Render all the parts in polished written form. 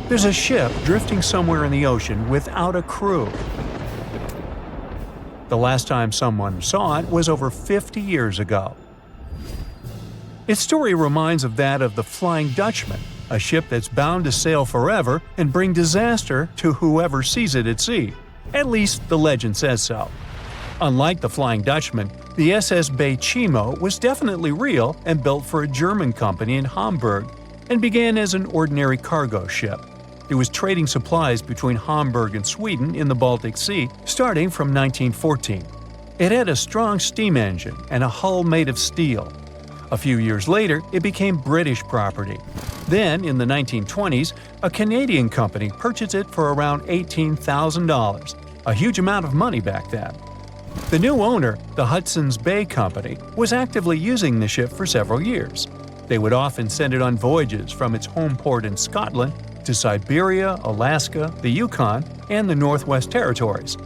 There's a ship drifting somewhere in the ocean without a crew. The last time someone saw it was over 50 years ago. Its story reminds of that of the Flying Dutchman, a ship that's bound to sail forever and bring disaster to whoever sees it at sea. At least the legend says so. Unlike the Flying Dutchman, the SS Bay Chimo was definitely real and built for a German company in Hamburg and began as an ordinary cargo ship. It was trading supplies between Hamburg and Sweden in the Baltic Sea starting from 1914. It had a strong steam engine and a hull made of steel. A few years later, it became British property. Then, in the 1920s, a Canadian company purchased it for around $18,000, a huge amount of money back then. The new owner, the Hudson's Bay Company, was actively using the ship for several years. They would often send it on voyages from its home port in Scotland to Siberia, Alaska, the Yukon, and the Northwest Territories.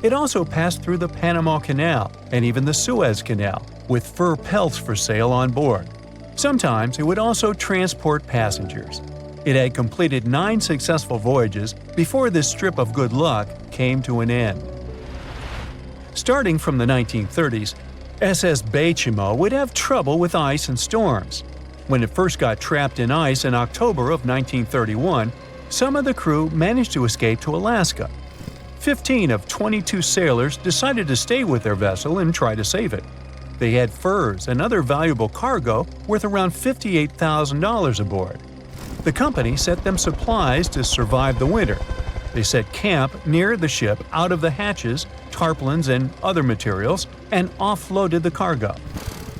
It also passed through the Panama Canal and even the Suez Canal, with fur pelts for sale on board. Sometimes it would also transport passengers. It had completed 9 successful voyages before this strip of good luck came to an end. Starting from the 1930s, SS Bay Chimo would have trouble with ice and storms. When it first got trapped in ice in October of 1931, some of the crew managed to escape to Alaska. 15 of 22 sailors decided to stay with their vessel and try to save it. They had furs and other valuable cargo worth around $58,000 aboard. The company sent them supplies to survive the winter. They set camp near the ship out of the hatches, tarpaulins, and other materials, and offloaded the cargo.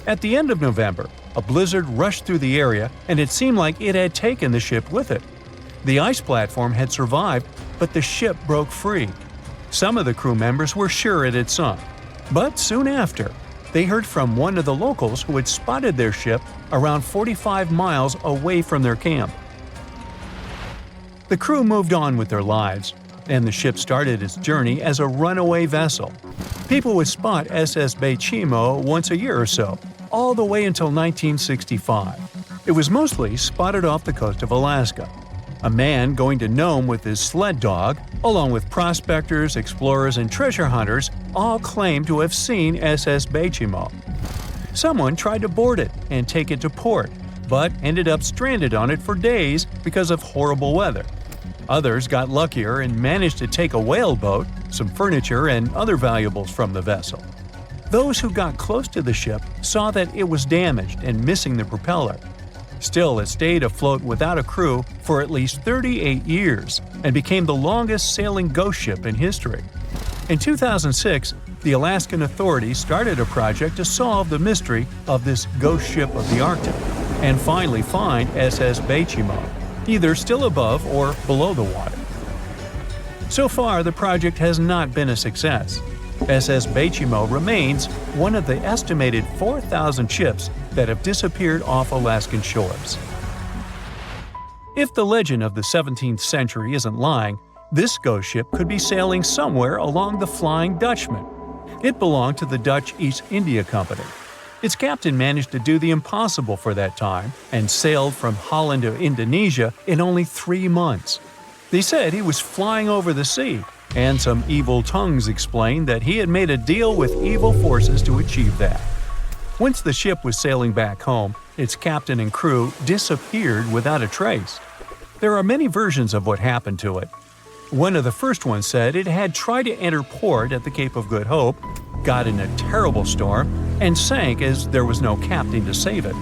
At the end of November, a blizzard rushed through the area, and it seemed like it had taken the ship with it. The ice platform had survived, but the ship broke free. Some of the crew members were sure it had sunk. But soon after, they heard from one of the locals who had spotted their ship around 45 miles away from their camp. The crew moved on with their lives, and the ship started its journey as a runaway vessel. People would spot SS Bay Chimo once a year or so, all the way until 1965. It was mostly spotted off the coast of Alaska. A man going to Nome with his sled dog, along with prospectors, explorers, and treasure hunters, all claimed to have seen SS Bay Chimo. Someone tried to board it and take it to port, but ended up stranded on it for days because of horrible weather. Others got luckier and managed to take a whaleboat, some furniture, and other valuables from the vessel. Those who got close to the ship saw that it was damaged and missing the propeller. Still, it stayed afloat without a crew for at least 38 years and became the longest sailing ghost ship in history. In 2006, the Alaskan authorities started a project to solve the mystery of this ghost ship of the Arctic and finally find SS Bay Chimo, either still above or below the water. So far, the project has not been a success. SS Bay Chimo remains one of the estimated 4,000 ships that have disappeared off Alaskan shores. If the legend of the 17th century isn't lying, this ghost ship could be sailing somewhere along the Flying Dutchman. It belonged to the Dutch East India Company. Its captain managed to do the impossible for that time and sailed from Holland to Indonesia in only 3 months. They said he was flying over the sea, and some evil tongues explained that he had made a deal with evil forces to achieve that. Once the ship was sailing back home, its captain and crew disappeared without a trace. There are many versions of what happened to it. One of the first ones said it had tried to enter port at the Cape of Good Hope, got in a terrible storm, and sank as there was no captain to save it.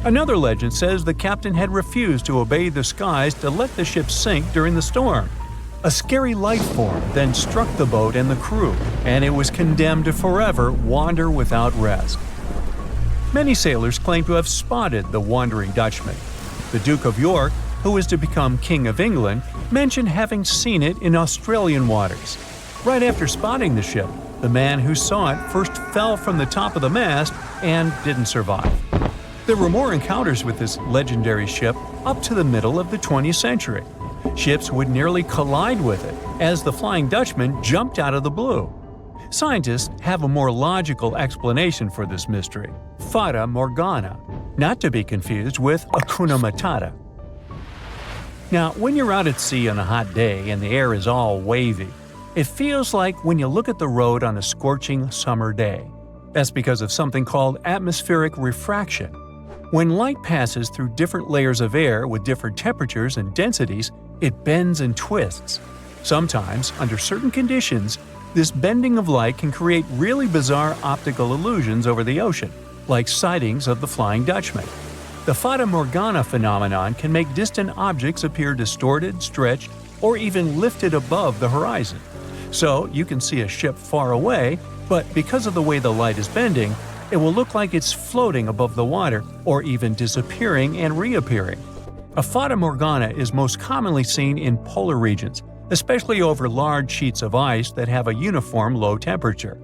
Another legend says the captain had refused to obey the skies to let the ship sink during the storm. A scary life form then struck the boat and the crew, and it was condemned to forever wander without rest. Many sailors claim to have spotted the Wandering Dutchman. The Duke of York, who was to become King of England, mentioned having seen it in Australian waters. Right after spotting the ship, the man who saw it first fell from the top of the mast and didn't survive. There were more encounters with this legendary ship up to the middle of the 20th century. Ships would nearly collide with it as the Flying Dutchman jumped out of the blue. Scientists have a more logical explanation for this mystery: Fata Morgana, not to be confused with Hakuna Matata. Now, when you're out at sea on a hot day and the air is all wavy, it feels like when you look at the road on a scorching summer day. That's because of something called atmospheric refraction. When light passes through different layers of air with different temperatures and densities, it bends and twists. Sometimes, under certain conditions, this bending of light can create really bizarre optical illusions over the ocean, like sightings of the Flying Dutchman. The Fata Morgana phenomenon can make distant objects appear distorted, stretched, or even lifted above the horizon. So you can see a ship far away, but because of the way the light is bending, it will look like it's floating above the water or even disappearing and reappearing. A Fata Morgana is most commonly seen in polar regions, especially over large sheets of ice that have a uniform low temperature.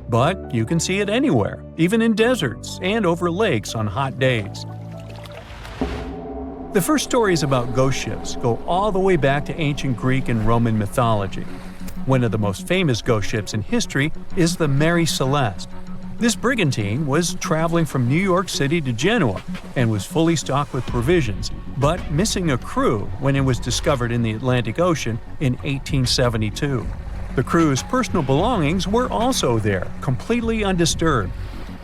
But you can see it anywhere, even in deserts and over lakes on hot days. The first stories about ghost ships go all the way back to ancient Greek and Roman mythology. One of the most famous ghost ships in history is the Mary Celeste. This brigantine was traveling from New York City to Genoa and was fully stocked with provisions, but missing a crew when it was discovered in the Atlantic Ocean in 1872. The crew's personal belongings were also there, completely undisturbed.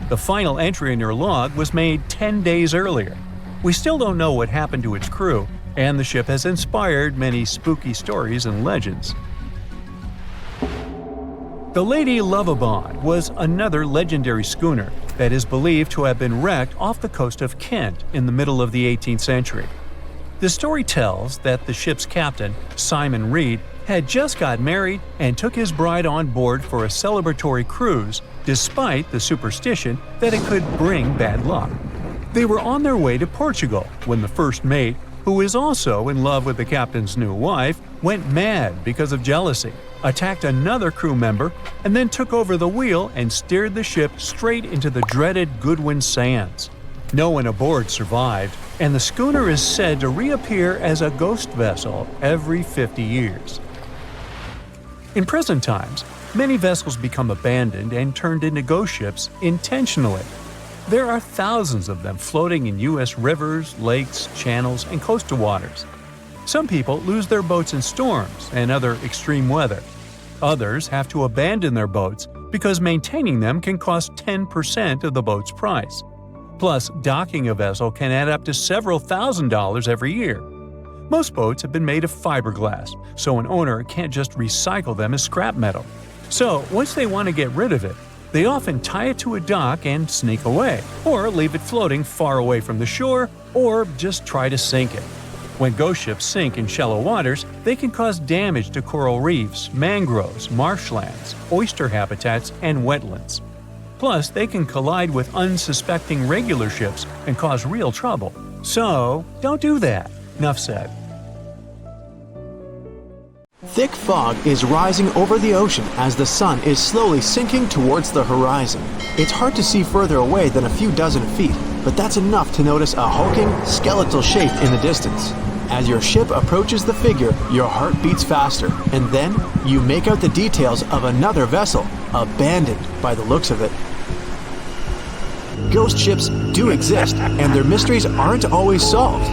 The final entry in her log was made 10 days earlier. We still don't know what happened to its crew, and the ship has inspired many spooky stories and legends. The Lady Lovibond was another legendary schooner that is believed to have been wrecked off the coast of Kent in the middle of the 18th century. The story tells that the ship's captain, Simon Reed, had just got married and took his bride on board for a celebratory cruise, despite the superstition that it could bring bad luck. They were on their way to Portugal when the first mate, who is also in love with the captain's new wife, went mad because of jealousy, attacked another crew member, and then took over the wheel and steered the ship straight into the dreaded Goodwin Sands. No one aboard survived, and the schooner is said to reappear as a ghost vessel every 50 years. In present times, many vessels become abandoned and turned into ghost ships intentionally. There are thousands of them floating in U.S. rivers, lakes, channels, and coastal waters. Some people lose their boats in storms and other extreme weather. Others have to abandon their boats because maintaining them can cost 10% of the boat's price. Plus, docking a vessel can add up to several $1,000s every year. Most boats have been made of fiberglass, so an owner can't just recycle them as scrap metal. So, once they want to get rid of it, they often tie it to a dock and sneak away, or leave it floating far away from the shore, or just try to sink it. When ghost ships sink in shallow waters, they can cause damage to coral reefs, mangroves, marshlands, oyster habitats, and wetlands. Plus, they can collide with unsuspecting regular ships and cause real trouble. So, don't do that. Enough said. Thick fog is rising over the ocean as the sun is slowly sinking towards the horizon. It's hard to see further away than a few dozen feet, but that's enough to notice a hulking, skeletal shape in the distance. As your ship approaches the figure, your heart beats faster, and then you make out the details of another vessel, abandoned by the looks of it. Ghost ships do exist, and their mysteries aren't always solved.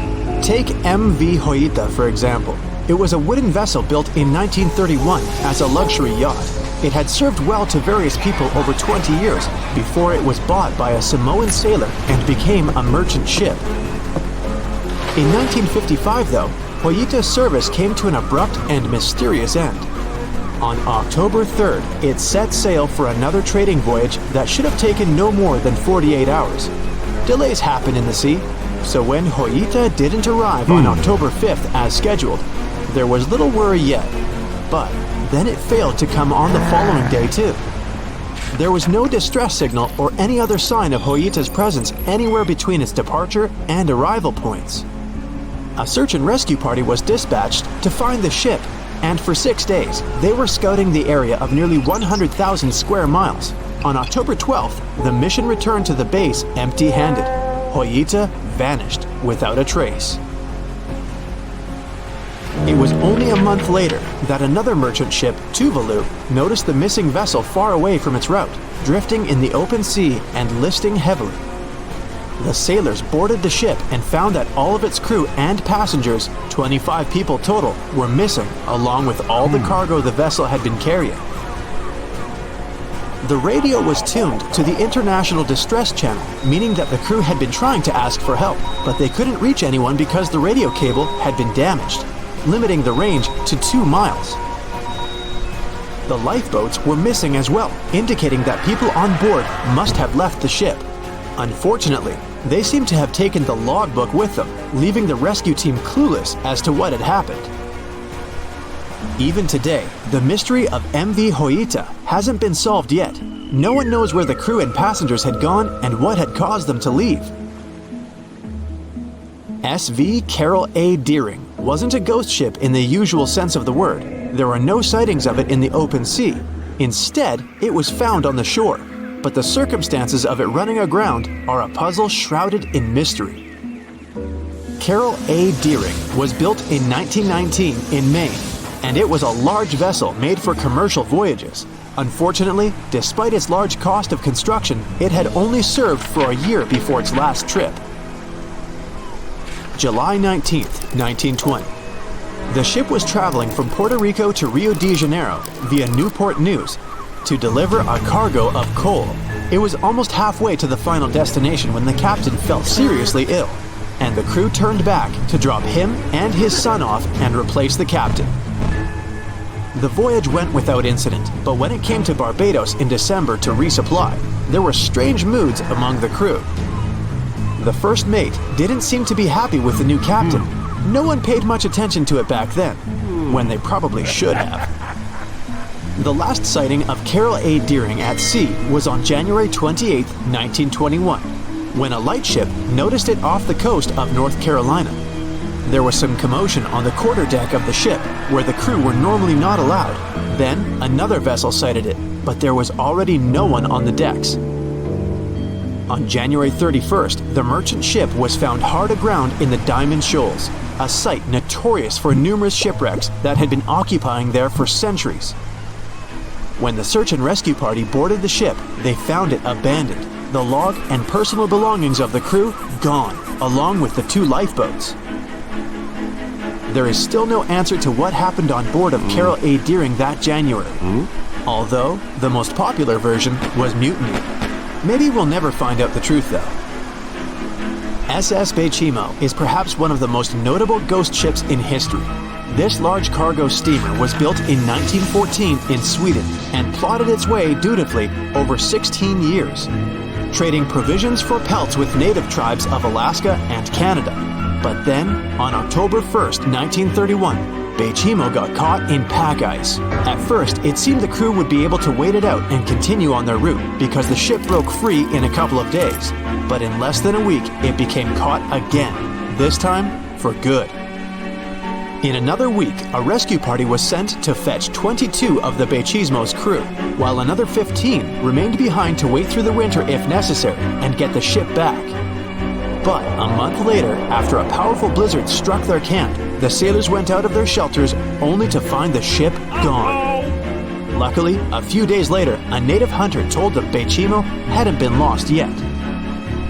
Take MV Hoita, for example. It was a wooden vessel built in 1931 as a luxury yacht. It had served well to various people over 20 years before it was bought by a Samoan sailor and became a merchant ship. In 1955, though, Hoita's service came to an abrupt and mysterious end. On October 3rd, it set sail for another trading voyage that should have taken no more than 48 hours. Delays happen in the sea, so when Hoita didn't arrive on October 5th as scheduled, there was little worry yet. But then it failed to come on the following day too. There was no distress signal or any other sign of Hoita's presence anywhere between its departure and arrival points. A search and rescue party was dispatched to find the ship, and for 6 days, they were scouting the area of nearly 100,000 square miles. On October 12th, the mission returned to the base empty-handed. Hoita vanished without a trace. It was only a month later that another merchant ship, Tuvalu, noticed the missing vessel far away from its route, drifting in the open sea and listing heavily. The sailors boarded the ship and found that all of its crew and passengers, 25 people total, were missing, along with all the cargo the vessel had been carrying. The radio was tuned to the International Distress Channel, meaning that the crew had been trying to ask for help, but they couldn't reach anyone because the radio cable had been damaged, limiting the range to 2 miles. The lifeboats were missing as well, indicating that people on board must have left the ship. Unfortunately, they seem to have taken the logbook with them, leaving the rescue team clueless as to what had happened. Even today, the mystery of MV Hoita hasn't been solved yet. No one knows where the crew and passengers had gone and what had caused them to leave. SV Carol A. Deering wasn't a ghost ship in the usual sense of the word. There are no sightings of it in the open sea. Instead, it was found on the shore, but the circumstances of it running aground are a puzzle shrouded in mystery. Carol A. Deering was built in 1919 in Maine, and it was a large vessel made for commercial voyages. Unfortunately, despite its large cost of construction, it had only served for a year before its last trip. July 19, 1920. The ship was traveling from Puerto Rico to Rio de Janeiro via Newport News to deliver a cargo of coal. It was almost halfway to the final destination when the captain fell seriously ill, and the crew turned back to drop him and his son off and replace the captain. The voyage went without incident, but when it came to Barbados in December to resupply, there were strange moods among the crew. The first mate didn't seem to be happy with the new captain. No one paid much attention to it back then, when they probably should have. The last sighting of Carol A. Deering at sea was on January 28, 1921, when a lightship noticed it off the coast of North Carolina. There was some commotion on the quarterdeck of the ship, where the crew were normally not allowed. Then, another vessel sighted it, but there was already no one on the decks. On January 31st, the merchant ship was found hard aground in the Diamond Shoals, a site notorious for numerous shipwrecks that had been occupying there for centuries. When the search and rescue party boarded the ship, they found it abandoned, the log and personal belongings of the crew gone, along with the 2 lifeboats. There is still no answer to what happened on board of Carol A. Deering that January, although the most popular version was mutiny. Maybe we'll never find out the truth though. SS Bechimo is perhaps one of the most notable ghost ships in history. This large cargo steamer was built in 1914 in Sweden and plodded its way dutifully over 16 years, trading provisions for pelts with native tribes of Alaska and Canada. But then, on October 1st, 1931, Bechimo got caught in pack ice. At first, it seemed the crew would be able to wait it out and continue on their route because the ship broke free in a couple of days. But in less than a week, it became caught again, this time for good. In another week, a rescue party was sent to fetch 22 of the Bechimo's crew, while another 15 remained behind to wait through the winter if necessary and get the ship back. But a month later, after a powerful blizzard struck their camp, the sailors went out of their shelters only to find the ship gone. Luckily, a few days later, a native hunter told them Bechimo hadn't been lost yet.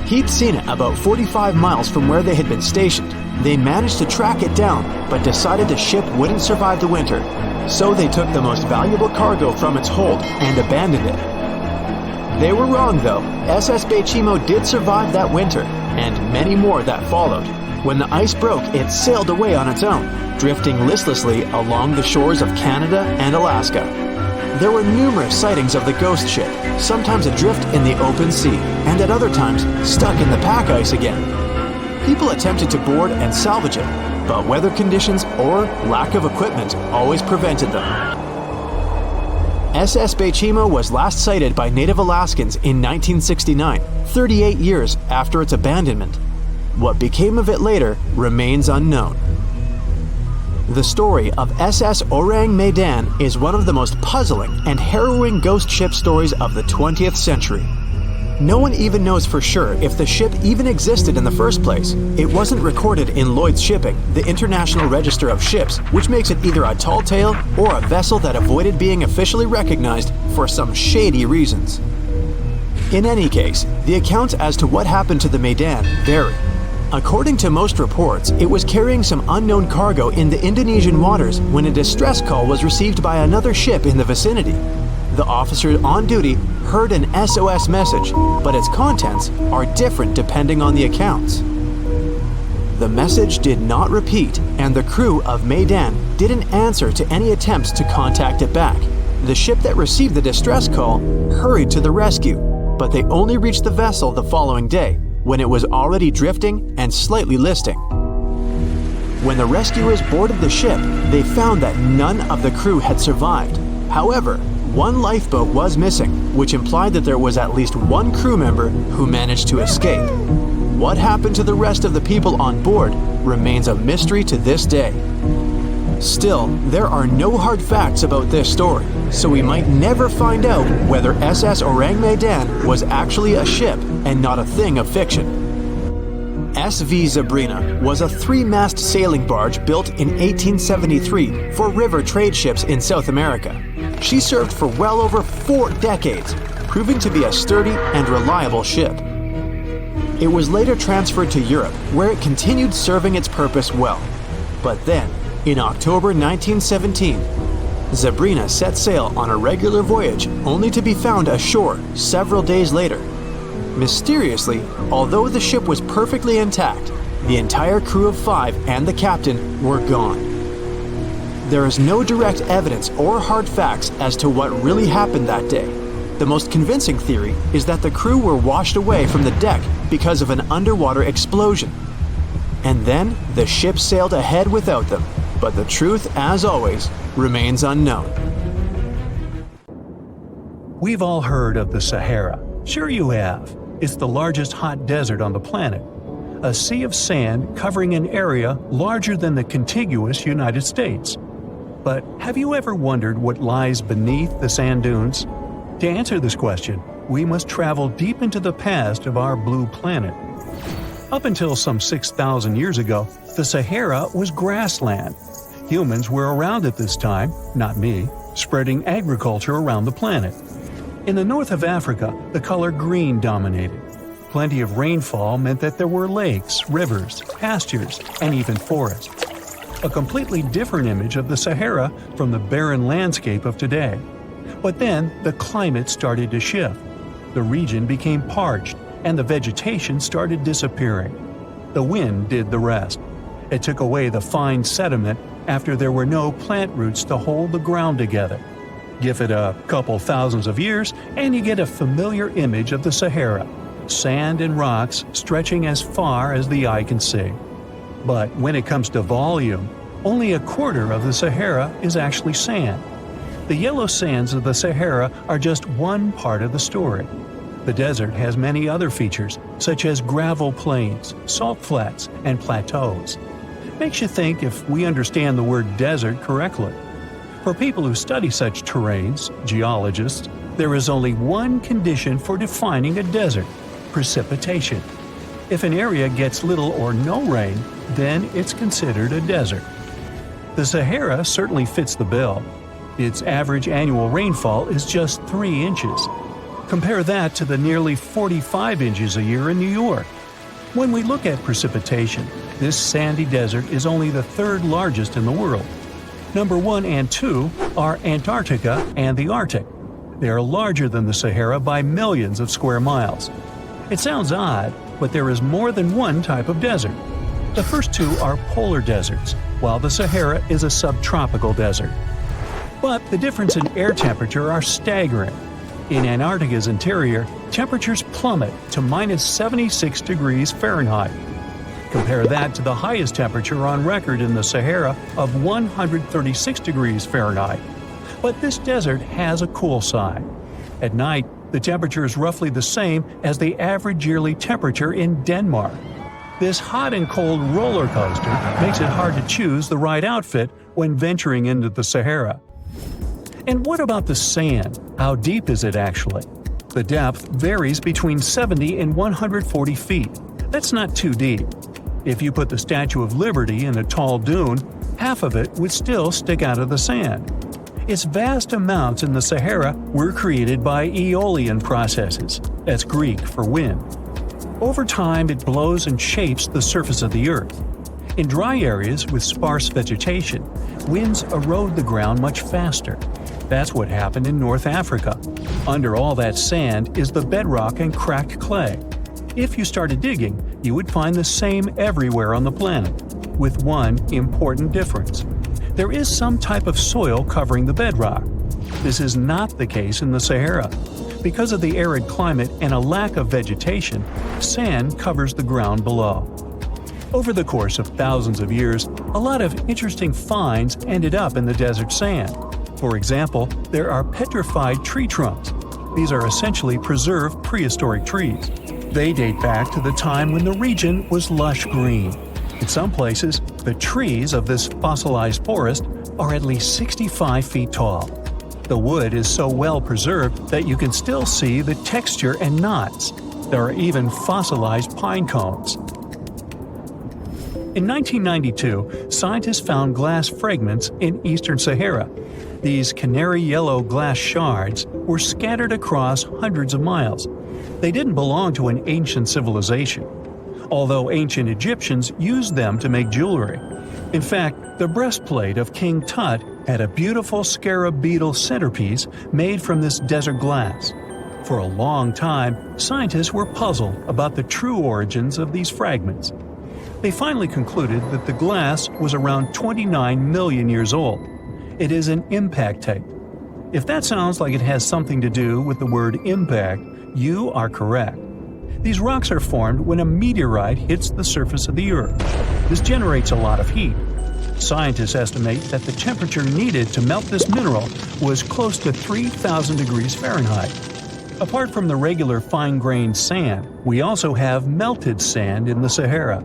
He'd seen it about 45 miles from where they had been stationed. They managed to track it down, but decided the ship wouldn't survive the winter. So they took the most valuable cargo from its hold and abandoned it. They were wrong though. SS Bechimo did survive that winter, and many more that followed. When the ice broke, it sailed away on its own, drifting listlessly along the shores of Canada and Alaska. There were numerous sightings of the ghost ship, sometimes adrift in the open sea, and at other times stuck in the pack ice again. People attempted to board and salvage it, but weather conditions or lack of equipment always prevented them. SS Bechimo was last sighted by native Alaskans in 1969, 38 years after its abandonment. What became of it later remains unknown. The story of SS Orang Medan is one of the most puzzling and harrowing ghost ship stories of the 20th century. No one even knows for sure if the ship even existed in the first place. It wasn't recorded in Lloyd's Shipping, the International Register of Ships, which makes it either a tall tale or a vessel that avoided being officially recognized for some shady reasons. In any case, the accounts as to what happened to the Medan vary. According to most reports, it was carrying some unknown cargo in the Indonesian waters when a distress call was received by another ship in the vicinity. The officer on duty heard an SOS message, but its contents are different depending on the accounts. The message did not repeat, and the crew of Medan didn't answer to any attempts to contact it back. The ship that received the distress call hurried to the rescue, but they only reached the vessel the following day, when it was already drifting and slightly listing. When the rescuers boarded the ship, they found that none of the crew had survived. However, one lifeboat was missing, which implied that there was at least one crew member who managed to escape. What happened to the rest of the people on board remains a mystery to this day. Still, there are no hard facts about this story, so we might never find out whether SS Orang Medan was actually a ship and not a thing of fiction. SV Zabrina was a 3-mast sailing barge built in 1873 for river trade ships in South America. She served for well over 4 decades, proving to be a sturdy and reliable ship. It was later transferred to Europe, where it continued serving its purpose well. But then, in October 1917, Zabrina set sail on a regular voyage only to be found ashore several days later. Mysteriously, although the ship was perfectly intact, the entire crew of 5 and the captain were gone. There is no direct evidence or hard facts as to what really happened that day. The most convincing theory is that the crew were washed away from the deck because of an underwater explosion. And then the ship sailed ahead without them. But the truth, as always, remains unknown. We've all heard of the Sahara. Sure you have. It's the largest hot desert on the planet. A sea of sand covering an area larger than the contiguous United States. But have you ever wondered what lies beneath the sand dunes? To answer this question, we must travel deep into the past of our blue planet. Up until some 6,000 years ago, the Sahara was grassland. Humans were around at this time, not me, spreading agriculture around the planet. In the north of Africa, the color green dominated. Plenty of rainfall meant that there were lakes, rivers, pastures, and even forests. A completely different image of the Sahara from the barren landscape of today. But then the climate started to shift. The region became parched, and the vegetation started disappearing. The wind did the rest. It took away the fine sediment after there were no plant roots to hold the ground together. Give it a couple thousands of years, and you get a familiar image of the Sahara: sand and rocks stretching as far as the eye can see. But when it comes to volume, only a quarter of the Sahara is actually sand. The yellow sands of the Sahara are just one part of the story. The desert has many other features, such as gravel plains, salt flats, and plateaus. Makes you think if we understand the word desert correctly. For people who study such terrains, geologists, there is only one condition for defining a desert: precipitation. If an area gets little or no rain, then it's considered a desert. The Sahara certainly fits the bill. Its average annual rainfall is just 3 inches. Compare that to the nearly 45 inches a year in New York. When we look at precipitation, this sandy desert is only the 3rd largest in the world. Number 1 and 2 are Antarctica and the Arctic. They are larger than the Sahara by millions of square miles. It sounds odd, but there is more than one type of desert. The first 2 are polar deserts, while the Sahara is a subtropical desert. But the difference in air temperature are staggering. In Antarctica's interior, temperatures plummet to minus 76 degrees Fahrenheit. Compare that to the highest temperature on record in the Sahara of 136 degrees Fahrenheit. But this desert has a cool side. At night, the temperature is roughly the same as the average yearly temperature in Denmark. This hot and cold roller coaster makes it hard to choose the right outfit when venturing into the Sahara. And what about the sand? How deep is it actually? The depth varies between 70 and 140 feet. That's not too deep. If you put the Statue of Liberty in a tall dune, half of it would still stick out of the sand. Its vast amounts in the Sahara were created by aeolian processes, That's Greek for wind. Over time, it blows and shapes the surface of the Earth. In dry areas with sparse vegetation, winds erode the ground much faster. That's what happened in North Africa. Under all that sand is the bedrock and cracked clay. If you started digging, you would find the same everywhere on the planet, with one important difference. There is some type of soil covering the bedrock. This is not the case in the Sahara. Because of the arid climate and a lack of vegetation, sand covers the ground below. Over the course of thousands of years, a lot of interesting finds ended up in the desert sand. For example, there are petrified tree trunks. These are essentially preserved prehistoric trees. They date back to the time when the region was lush green. In some places, the trees of this fossilized forest are at least 65 feet tall. The wood is so well preserved that you can still see the texture and knots. There are even fossilized pine cones. In 1992, scientists found glass fragments in eastern Sahara. These canary yellow glass shards were scattered across hundreds of miles. They didn't belong to an ancient civilization, although ancient Egyptians used them to make jewelry. In fact, the breastplate of King Tut had a beautiful scarab beetle centerpiece made from this desert glass. For a long time, scientists were puzzled about the true origins of these fragments. They finally concluded that the glass was around 29 million years old. It is an impact tape. If that sounds like it has something to do with the word impact, you are correct. These rocks are formed when a meteorite hits the surface of the Earth. This generates a lot of heat. Scientists estimate that the temperature needed to melt this mineral was close to 3,000 degrees Fahrenheit. Apart from the regular fine-grained sand, we also have melted sand in the Sahara.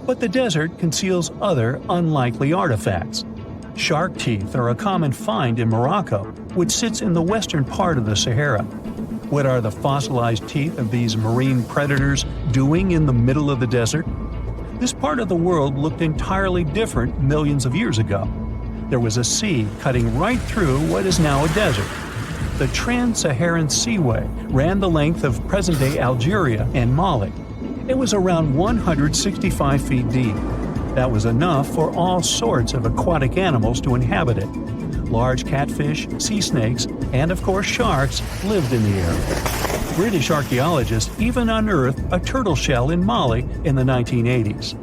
But the desert conceals other unlikely artifacts. Shark teeth are a common find in Morocco, which sits in the western part of the Sahara. What are the fossilized teeth of these marine predators doing in the middle of the desert? This part of the world looked entirely different millions of years ago. There was a sea cutting right through what is now a desert. The Trans-Saharan Seaway ran the length of present-day Algeria and Mali. It was around 165 feet deep. That was enough for all sorts of aquatic animals to inhabit it. Large catfish, sea snakes, and of course sharks lived in the area. British archaeologists even unearthed a turtle shell in Mali in the 1980s.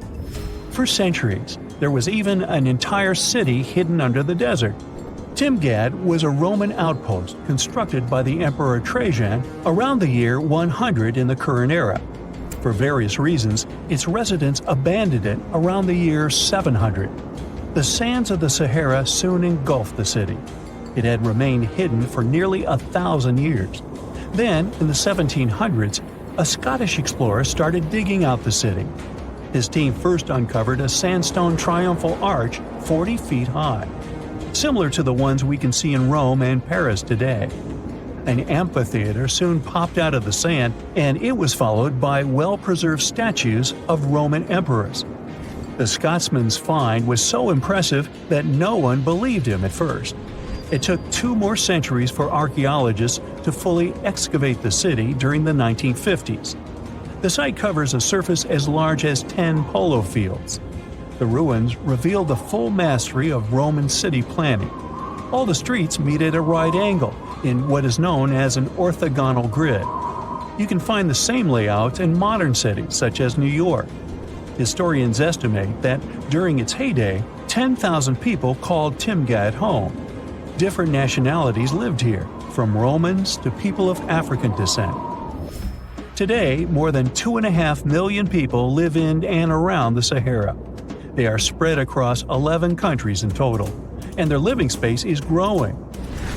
For centuries, there was even an entire city hidden under the desert. Timgad was a Roman outpost constructed by the Emperor Trajan around the year 100 in the current era. For various reasons, its residents abandoned it around the year 700. The sands of the Sahara soon engulfed the city. It had remained hidden for nearly 1,000 years. Then, in the 1700s, a Scottish explorer started digging out the city. His team first uncovered a sandstone triumphal arch 40 feet high, similar to the ones we can see in Rome and Paris today. An amphitheater soon popped out of the sand, and it was followed by well-preserved statues of Roman emperors. The Scotsman's find was so impressive that no one believed him at first. It took 2 more centuries for archaeologists to fully excavate the city during the 1950s. The site covers a surface as large as 10 polo fields. The ruins reveal the full mastery of Roman city planning. All the streets meet at a right angle in what is known as an orthogonal grid. You can find the same layout in modern cities such as New York. Historians estimate that during its heyday, 10,000 people called Timgad home. Different nationalities lived here, from Romans to people of African descent. Today, more than 2.5 million people live in and around the Sahara. They are spread across 11 countries in total, and their living space is growing.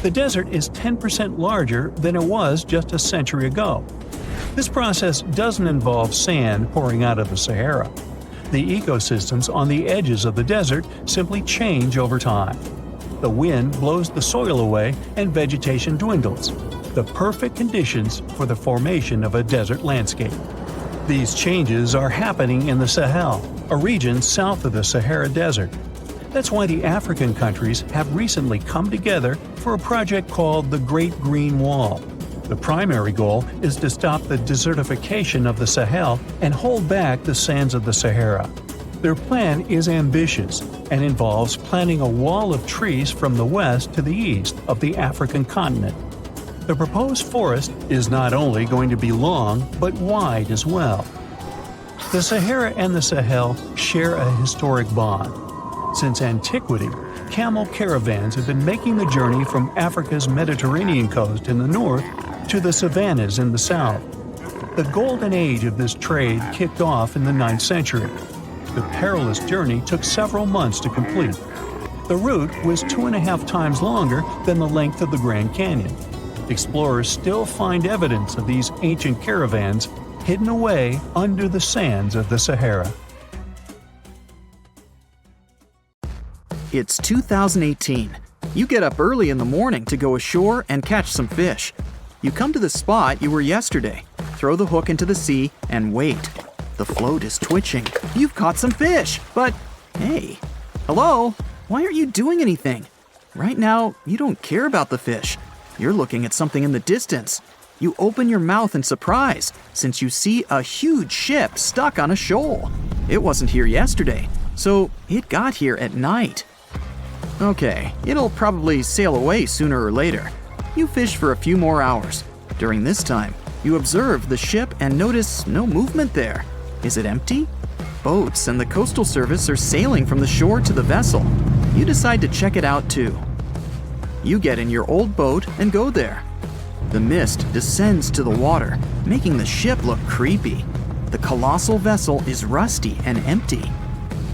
The desert is 10% larger than it was just a century ago. This process doesn't involve sand pouring out of the Sahara. The ecosystems on the edges of the desert simply change over time. The wind blows the soil away and vegetation dwindles. The perfect conditions for the formation of a desert landscape. These changes are happening in the Sahel, a region south of the Sahara Desert. That's why the African countries have recently come together for a project called the Great Green Wall. The primary goal is to stop the desertification of the Sahel and hold back the sands of the Sahara. Their plan is ambitious and involves planting a wall of trees from the west to the east of the African continent. The proposed forest is not only going to be long, but wide as well. The Sahara and the Sahel share a historic bond. Since antiquity, camel caravans have been making the journey from Africa's Mediterranean coast in the north to the savannas in the south. The golden age of this trade kicked off in the 9th century. The perilous journey took several months to complete. The route was 2.5 times longer than the length of the Grand Canyon. Explorers still find evidence of these ancient caravans hidden away under the sands of the Sahara. It's 2018. You get up early in the morning to go ashore and catch some fish. You come to the spot you were yesterday, throw the hook into the sea, and wait. The float is twitching. You've caught some fish, but hey, hello? Why aren't you doing anything? Right now, you don't care about the fish. You're looking at something in the distance. You open your mouth in surprise since you see a huge ship stuck on a shoal. It wasn't here yesterday, so it got here at night. Okay, it'll probably sail away sooner or later. You fish for a few more hours. During this time, you observe the ship and notice no movement there. Is it empty? Boats and the Coastal Service are sailing from the shore to the vessel. You decide to check it out too. You get in your old boat and go there. The mist descends to the water, making the ship look creepy. The colossal vessel is rusty and empty.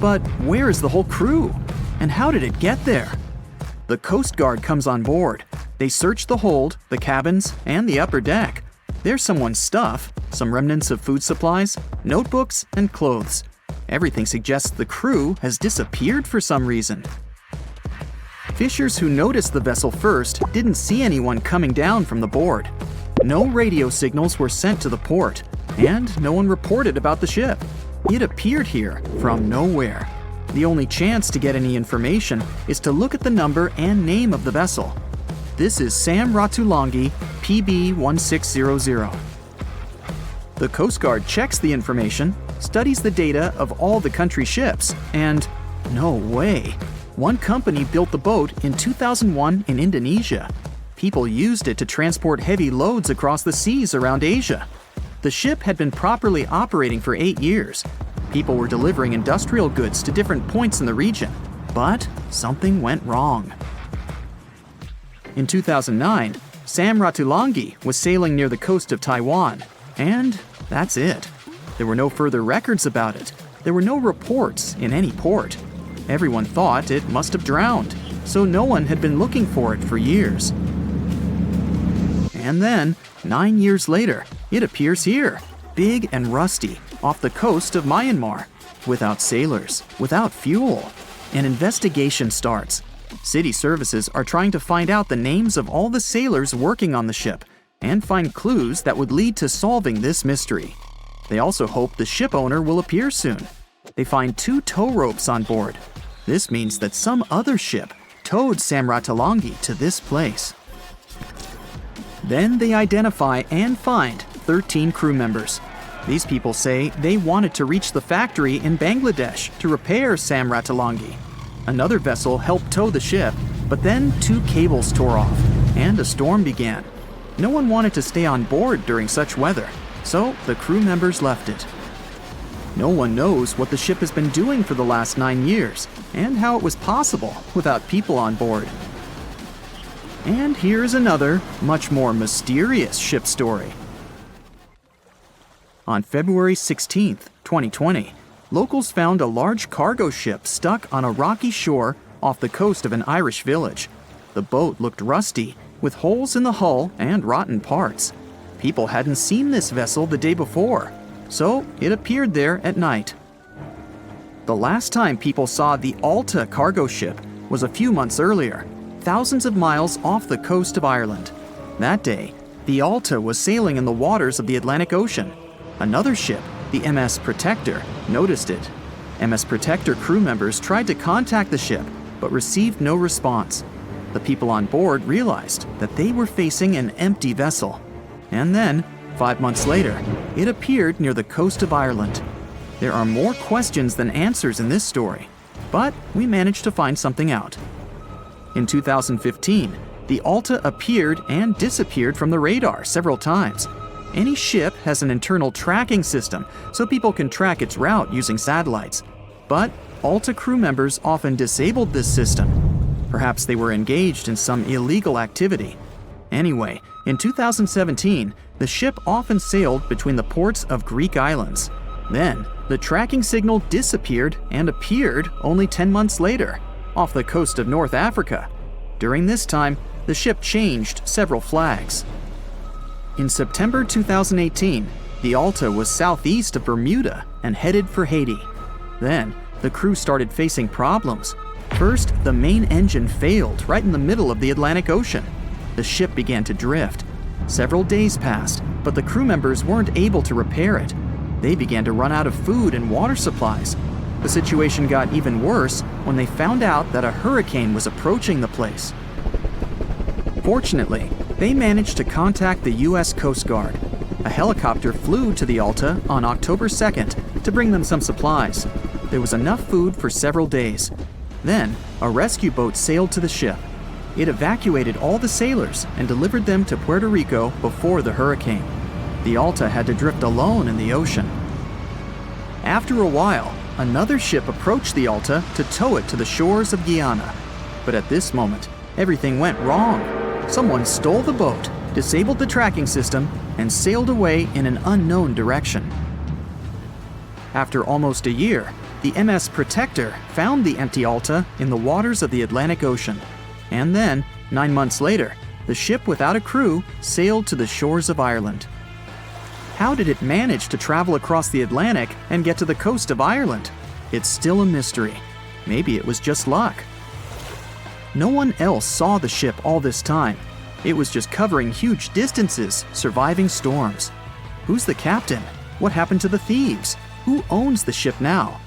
But where is the whole crew? And how did it get there? The Coast Guard comes on board. They search the hold, the cabins, and the upper deck. There's someone's stuff, some remnants of food supplies, notebooks, and clothes. Everything suggests the crew has disappeared for some reason. Fishers who noticed the vessel first didn't see anyone coming down from the board. No radio signals were sent to the port, and no one reported about the ship. It appeared here from nowhere. The only chance to get any information is to look at the number and name of the vessel. This is Sam Ratulangi, PB 1600. The Coast Guard checks the information, studies the data of all the country ships, and no way. One company built the boat in 2001 in Indonesia. People used it to transport heavy loads across the seas around Asia. The ship had been properly operating for 8 years. People were delivering industrial goods to different points in the region. But something went wrong. In 2009, Sam Ratulangi was sailing near the coast of Taiwan. And that's it. There were no further records about it. There were no reports in any port. Everyone thought it must have drowned, so no one had been looking for it for years. And then, 9 years later, it appears here, big and rusty, off the coast of Myanmar, without sailors, without fuel. An investigation starts. City services are trying to find out the names of all the sailors working on the ship and find clues that would lead to solving this mystery. They also hope the ship owner will appear soon. They find 2 tow ropes on board. This means that some other ship towed Sam Ratulangi to this place. Then they identify and find 13 crew members. These people say they wanted to reach the factory in Bangladesh to repair Sam Ratulangi. Another vessel helped tow the ship, but then 2 cables tore off, and a storm began. No one wanted to stay on board during such weather, so the crew members left it. No one knows what the ship has been doing for the last 9 years, and how it was possible without people on board. And here's another, much more mysterious ship story. On February 16, 2020, locals found a large cargo ship stuck on a rocky shore off the coast of an Irish village. The boat looked rusty, with holes in the hull and rotten parts. People hadn't seen this vessel the day before, so it appeared there at night. The last time people saw the Alta cargo ship was a few months earlier, thousands of miles off the coast of Ireland. That day, the Alta was sailing in the waters of the Atlantic Ocean. Another ship, the MS Protector, noticed it. MS Protector crew members tried to contact the ship, but received no response. The people on board realized that they were facing an empty vessel. And then, 5 months later, it appeared near the coast of Ireland. There are more questions than answers in this story, but we managed to find something out. In 2015, the Alta appeared and disappeared from the radar several times. Any ship has an internal tracking system, so people can track its route using satellites. But Alta crew members often disabled this system. Perhaps they were engaged in some illegal activity. Anyway, in 2017, the ship often sailed between the ports of Greek islands. Then, the tracking signal disappeared and appeared only 10 months later, off the coast of North Africa. During this time, the ship changed several flags. In September 2018, the Alta was southeast of Bermuda and headed for Haiti. Then, the crew started facing problems. First, the main engine failed right in the middle of the Atlantic Ocean. The ship began to drift. Several days passed, but the crew members weren't able to repair it. They began to run out of food and water supplies. The situation got even worse when they found out that a hurricane was approaching the place. Fortunately, they managed to contact the U.S. Coast Guard. A helicopter flew to the Alta on October 2nd to bring them some supplies. There was enough food for several days. Then, a rescue boat sailed to the ship. It evacuated all the sailors and delivered them to Puerto Rico before the hurricane. The Alta had to drift alone in the ocean. After a while, another ship approached the Alta to tow it to the shores of Guyana. But at this moment, everything went wrong. Someone stole the boat, disabled the tracking system, and sailed away in an unknown direction. After almost a year, the MS Protector found the empty Alta in the waters of the Atlantic Ocean. And then, 9 months later, the ship without a crew sailed to the shores of Ireland. How did it manage to travel across the Atlantic and get to the coast of Ireland? It's still a mystery. Maybe it was just luck. No one else saw the ship all this time. It was just covering huge distances, surviving storms. Who's the captain? What happened to the thieves? Who owns the ship now?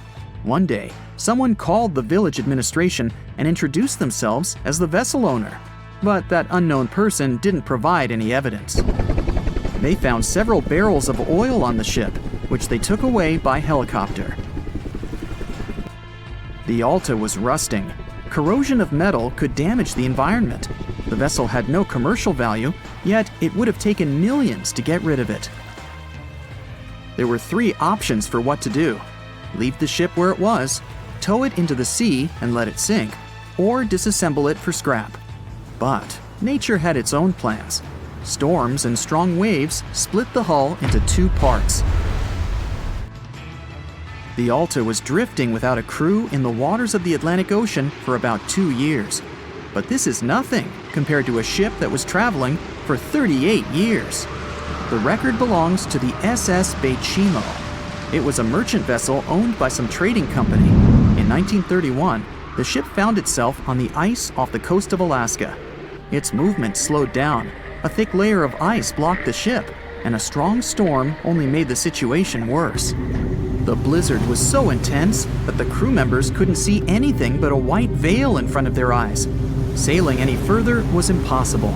One day, someone called the village administration and introduced themselves as the vessel owner. But that unknown person didn't provide any evidence. They found several barrels of oil on the ship, which they took away by helicopter. The Alta was rusting. Corrosion of metal could damage the environment. The vessel had no commercial value, yet it would have taken millions to get rid of it. There were 3 options for what to do: leave the ship where it was, tow it into the sea and let it sink, or disassemble it for scrap. But nature had its own plans. Storms and strong waves split the hull into 2 parts. The Alta was drifting without a crew in the waters of the Atlantic Ocean for about 2 years. But this is nothing compared to a ship that was traveling for 38 years. The record belongs to the SS Bechimo. It was a merchant vessel owned by some trading company. In 1931, the ship found itself on the ice off the coast of Alaska. Its movement slowed down. A thick layer of ice blocked the ship, and a strong storm only made the situation worse. The blizzard was so intense that the crew members couldn't see anything but a white veil in front of their eyes. Sailing any further was impossible.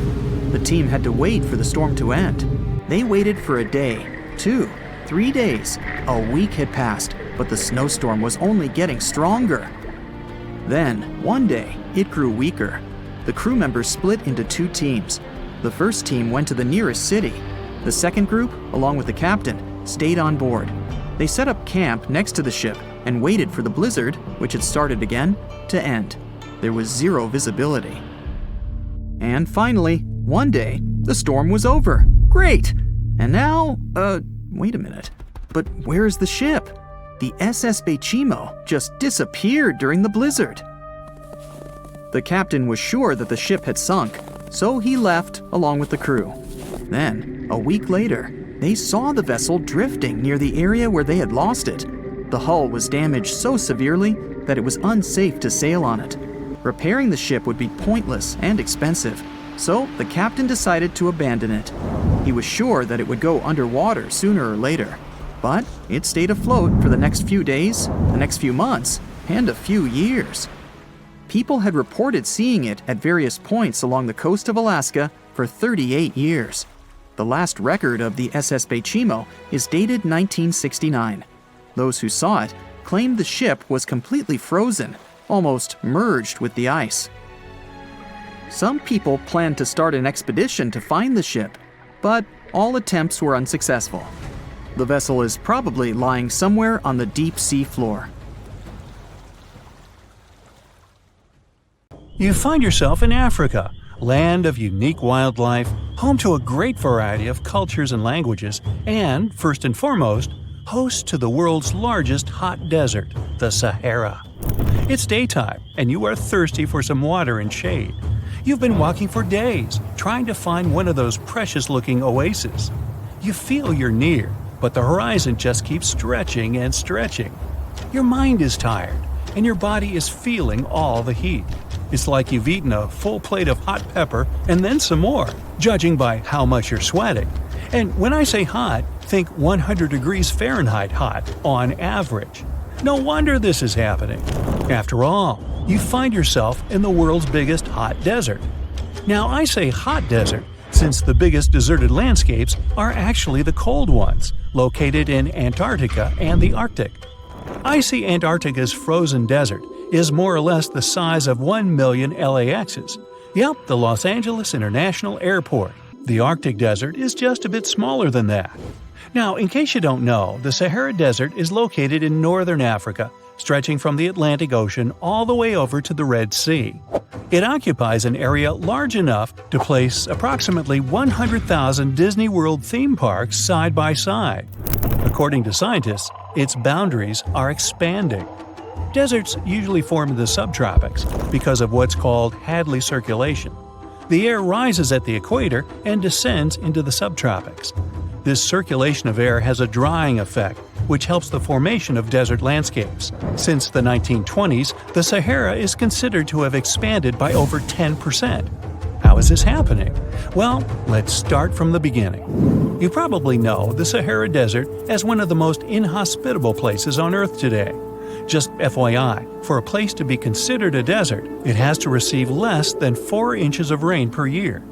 The team had to wait for the storm to end. They waited for a day, 2, 3 days. A week had passed, but the snowstorm was only getting stronger. Then, one day, it grew weaker. The crew members split into 2 teams. The first team went to the nearest city. The second group, along with the captain, stayed on board. They set up camp next to the ship and waited for the blizzard, which had started again, to end. There was 0 visibility. And finally, one day, the storm was over. Great! And now, wait a minute. But where is the ship? The SS Bechimo just disappeared during the blizzard. The captain was sure that the ship had sunk, so he left along with the crew. Then, a week later, they saw the vessel drifting near the area where they had lost it. The hull was damaged so severely that it was unsafe to sail on it. Repairing the ship would be pointless and expensive, so the captain decided to abandon it. He was sure that it would go underwater sooner or later, but it stayed afloat for the next few days, the next few months, and a few years. People had reported seeing it at various points along the coast of Alaska for 38 years. The last record of the SS Bechimo is dated 1969. Those who saw it claimed the ship was completely frozen, almost merged with the ice. Some people planned to start an expedition to find the ship, but all attempts were unsuccessful. The vessel is probably lying somewhere on the deep sea floor. You find yourself in Africa, land of unique wildlife, home to a great variety of cultures and languages, and, first and foremost, host to the world's largest hot desert, the Sahara. It's daytime, and you are thirsty for some water and shade. You've been walking for days, trying to find one of those precious-looking oases. You feel you're near, but the horizon just keeps stretching and stretching. Your mind is tired, and your body is feeling all the heat. It's like you've eaten a full plate of hot pepper and then some more, judging by how much you're sweating. And when I say hot, think 100 degrees Fahrenheit hot, on average. No wonder this is happening. After all, you find yourself in the world's biggest hot desert. Now, I say hot desert since the biggest deserted landscapes are actually the cold ones, located in Antarctica and the Arctic. Icy Antarctica's frozen desert is more or less the size of 1 million LAXs. Yep, the Los Angeles International Airport. The Arctic Desert is just a bit smaller than that. Now, in case you don't know, the Sahara Desert is located in northern Africa, stretching from the Atlantic Ocean all the way over to the Red Sea. It occupies an area large enough to place approximately 100,000 Disney World theme parks side by side. According to scientists, its boundaries are expanding. Deserts usually form in the subtropics because of what's called Hadley circulation. The air rises at the equator and descends into the subtropics. This circulation of air has a drying effect, which helps the formation of desert landscapes. Since the 1920s, the Sahara is considered to have expanded by over 10%. How is this happening? Well, let's start from the beginning. You probably know the Sahara Desert as one of the most inhospitable places on Earth today. Just FYI, for a place to be considered a desert, it has to receive less than 4 inches of rain per year.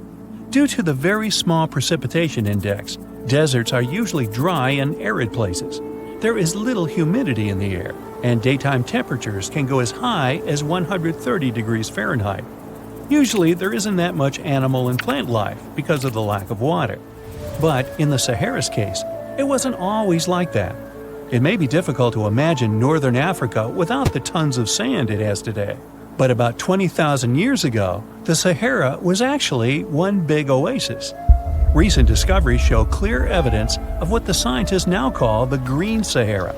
Due to the very small precipitation index, deserts are usually dry and arid places. There is little humidity in the air, and daytime temperatures can go as high as 130 degrees Fahrenheit. Usually, there isn't that much animal and plant life because of the lack of water. But in the Sahara's case, it wasn't always like that. It may be difficult to imagine northern Africa without the tons of sand it has today. But about 20,000 years ago, the Sahara was actually one big oasis. Recent discoveries show clear evidence of what the scientists now call the Green Sahara.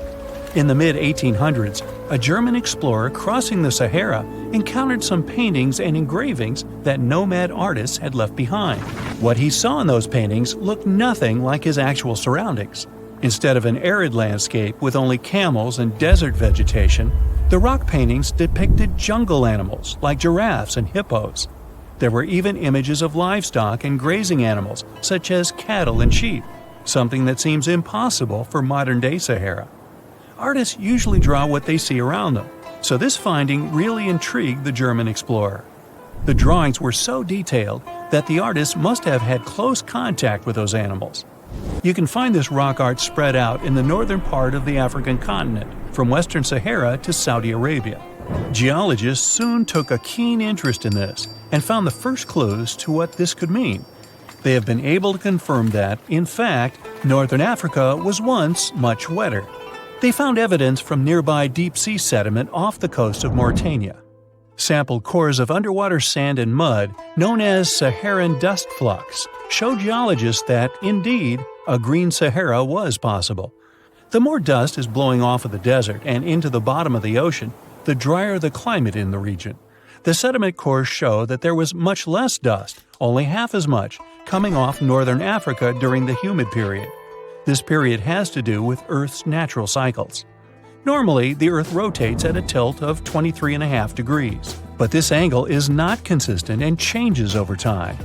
In the mid-1800s, a German explorer crossing the Sahara encountered some paintings and engravings that nomad artists had left behind. What he saw in those paintings looked nothing like his actual surroundings. Instead of an arid landscape with only camels and desert vegetation, the rock paintings depicted jungle animals like giraffes and hippos. There were even images of livestock and grazing animals such as cattle and sheep, something that seems impossible for modern-day Sahara. Artists usually draw what they see around them, so this finding really intrigued the German explorer. The drawings were so detailed that the artists must have had close contact with those animals. You can find this rock art spread out in the northern part of the African continent, from western Sahara to Saudi Arabia. Geologists soon took a keen interest in this and found the first clues to what this could mean. They have been able to confirm that, in fact, northern Africa was once much wetter. They found evidence from nearby deep-sea sediment off the coast of Mauritania. Sampled cores of underwater sand and mud, known as Saharan dust flux, show geologists that, indeed, a green Sahara was possible. The more dust is blowing off of the desert and into the bottom of the ocean, the drier the climate in the region. The sediment cores show that there was much less dust, only half as much, coming off northern Africa during the humid period. This period has to do with Earth's natural cycles. Normally, the Earth rotates at a tilt of 23.5 degrees, but this angle is not consistent and changes over time.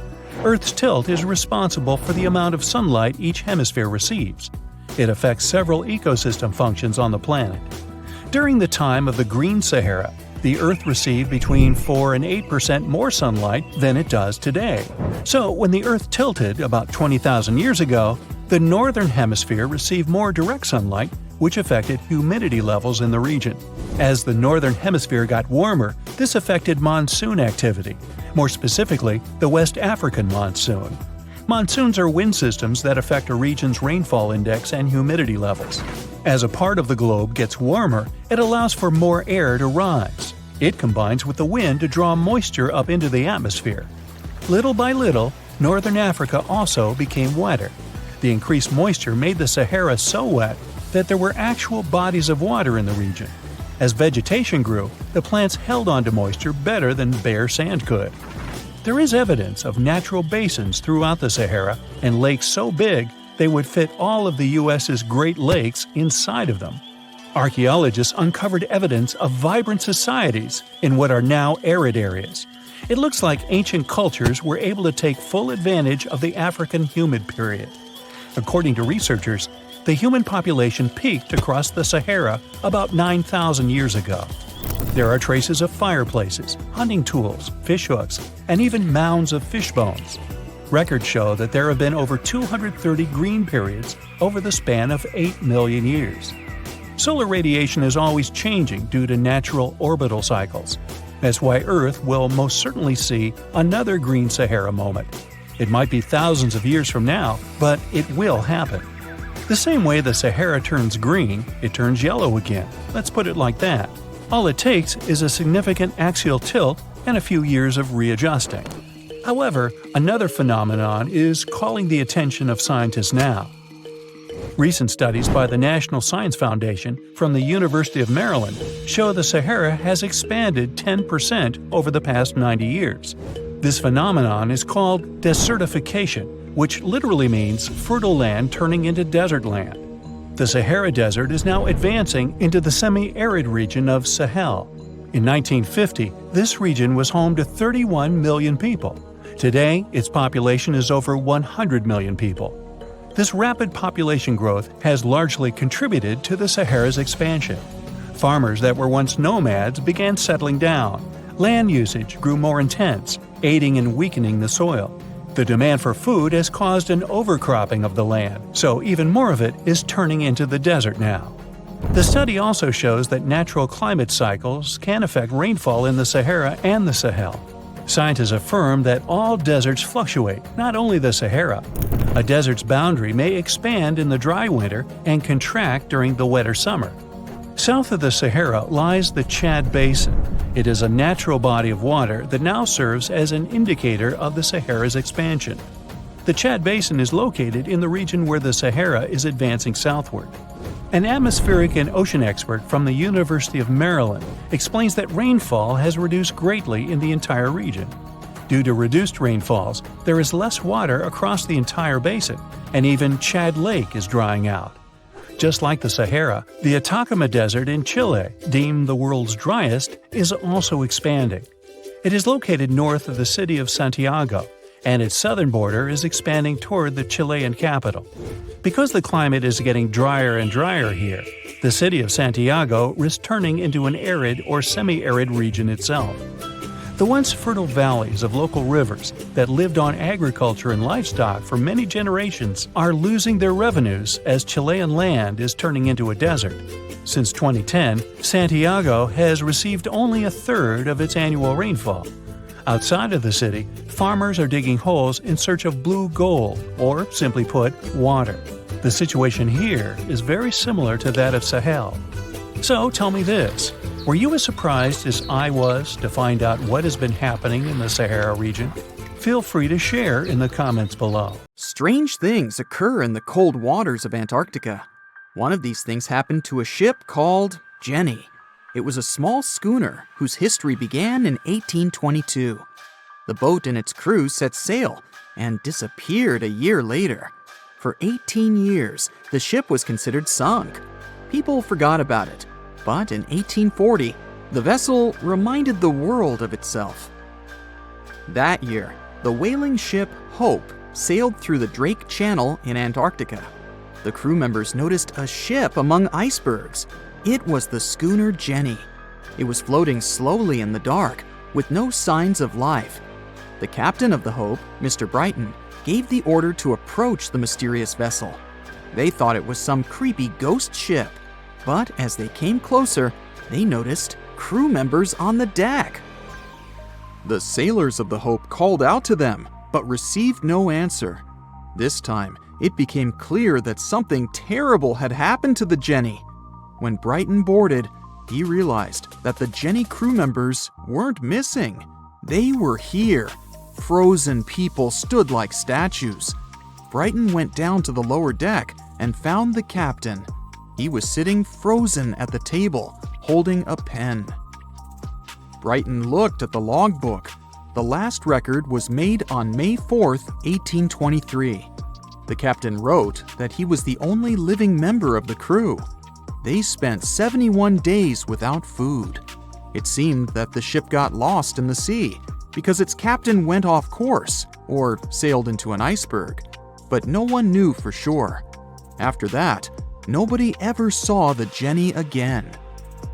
Earth's tilt is responsible for the amount of sunlight each hemisphere receives. It affects several ecosystem functions on the planet. During the time of the Green Sahara, The Earth received between 4 and 8% more sunlight than it does today. So, when the Earth tilted about 20,000 years ago, the northern hemisphere received more direct sunlight, which affected humidity levels in the region. As the northern hemisphere got warmer, this affected monsoon activity, more specifically, the West African monsoon. Monsoons are wind systems that affect a region's rainfall index and humidity levels. As a part of the globe gets warmer, it allows for more air to rise. It combines with the wind to draw moisture up into the atmosphere. Little by little, northern Africa also became wetter. The increased moisture made the Sahara so wet that there were actual bodies of water in the region. As vegetation grew, the plants held onto moisture better than bare sand could. There is evidence of natural basins throughout the Sahara and lakes so big they would fit all of the U.S.'s Great Lakes inside of them. Archaeologists uncovered evidence of vibrant societies in what are now arid areas. It looks like ancient cultures were able to take full advantage of the African humid period. According to researchers, the human population peaked across the Sahara about 9,000 years ago. There are traces of fireplaces, hunting tools, fishhooks, and even mounds of fish bones. Records show that there have been over 230 green periods over the span of 8 million years. Solar radiation is always changing due to natural orbital cycles. That's why Earth will most certainly see another green Sahara moment. It might be thousands of years from now, but it will happen. The same way the Sahara turns green, it turns yellow again. Let's put it like that. All it takes is a significant axial tilt and a few years of readjusting. However, another phenomenon is calling the attention of scientists now. Recent studies by the National Science Foundation from the University of Maryland show the Sahara has expanded 10% over the past 90 years. This phenomenon is called desertification, which literally means fertile land turning into desert land. The Sahara Desert is now advancing into the semi-arid region of Sahel. In 1950, this region was home to 31 million people. Today, its population is over 100 million people. This rapid population growth has largely contributed to the Sahara's expansion. Farmers that were once nomads began settling down. Land usage grew more intense, aiding in weakening the soil. The demand for food has caused an overcropping of the land, so even more of it is turning into the desert now. The study also shows that natural climate cycles can affect rainfall in the Sahara and the Sahel. Scientists affirm that all deserts fluctuate, not only the Sahara. A desert's boundary may expand in the dry winter and contract during the wetter summer. South of the Sahara lies the Chad Basin. It is a natural body of water that now serves as an indicator of the Sahara's expansion. The Chad Basin is located in the region where the Sahara is advancing southward. An atmospheric and ocean expert from the University of Maryland explains that rainfall has reduced greatly in the entire region. Due to reduced rainfalls, there is less water across the entire basin, and even Chad Lake is drying out. Just like the Sahara, the Atacama Desert in Chile, deemed the world's driest, is also expanding. It is located north of the city of Santiago, and its southern border is expanding toward the Chilean capital. Because the climate is getting drier and drier here, the city of Santiago risks turning into an arid or semi-arid region itself. The once fertile valleys of local rivers that lived on agriculture and livestock for many generations are losing their revenues as Chilean land is turning into a desert. Since 2010, Santiago has received only a third of its annual rainfall. Outside of the city, farmers are digging holes in search of blue gold, or simply put, water. The situation here is very similar to that of Sahel. So tell me this. Were you as surprised as I was to find out what has been happening in the Sahara region? Feel free to share in the comments below. Strange things occur in the cold waters of Antarctica. One of these things happened to a ship called Jenny. It was a small schooner whose history began in 1822. The boat and its crew set sail and disappeared a year later. For 18 years, the ship was considered sunk. People forgot about it. But in 1840, the vessel reminded the world of itself. That year, the whaling ship Hope sailed through the Drake Channel in Antarctica. The crew members noticed a ship among icebergs. It was the schooner Jenny. It was floating slowly in the dark, with no signs of life. The captain of the Hope, Mr. Brighton, gave the order to approach the mysterious vessel. They thought it was some creepy ghost ship, but as they came closer, they noticed crew members on the deck. The sailors of the Hope called out to them, but received no answer. This time, it became clear that something terrible had happened to the Jenny. When Brighton boarded, he realized that the Jenny crew members weren't missing. They were here. Frozen people stood like statues. Brighton went down to the lower deck and found the captain. He was sitting frozen at the table, holding a pen. Brighton looked at the logbook. The last record was made on May 4th, 1823. The captain wrote that he was the only living member of the crew. They spent 71 days without food. It seemed that the ship got lost in the sea because its captain went off course or sailed into an iceberg, but no one knew for sure. After that, nobody ever saw the Jenny again.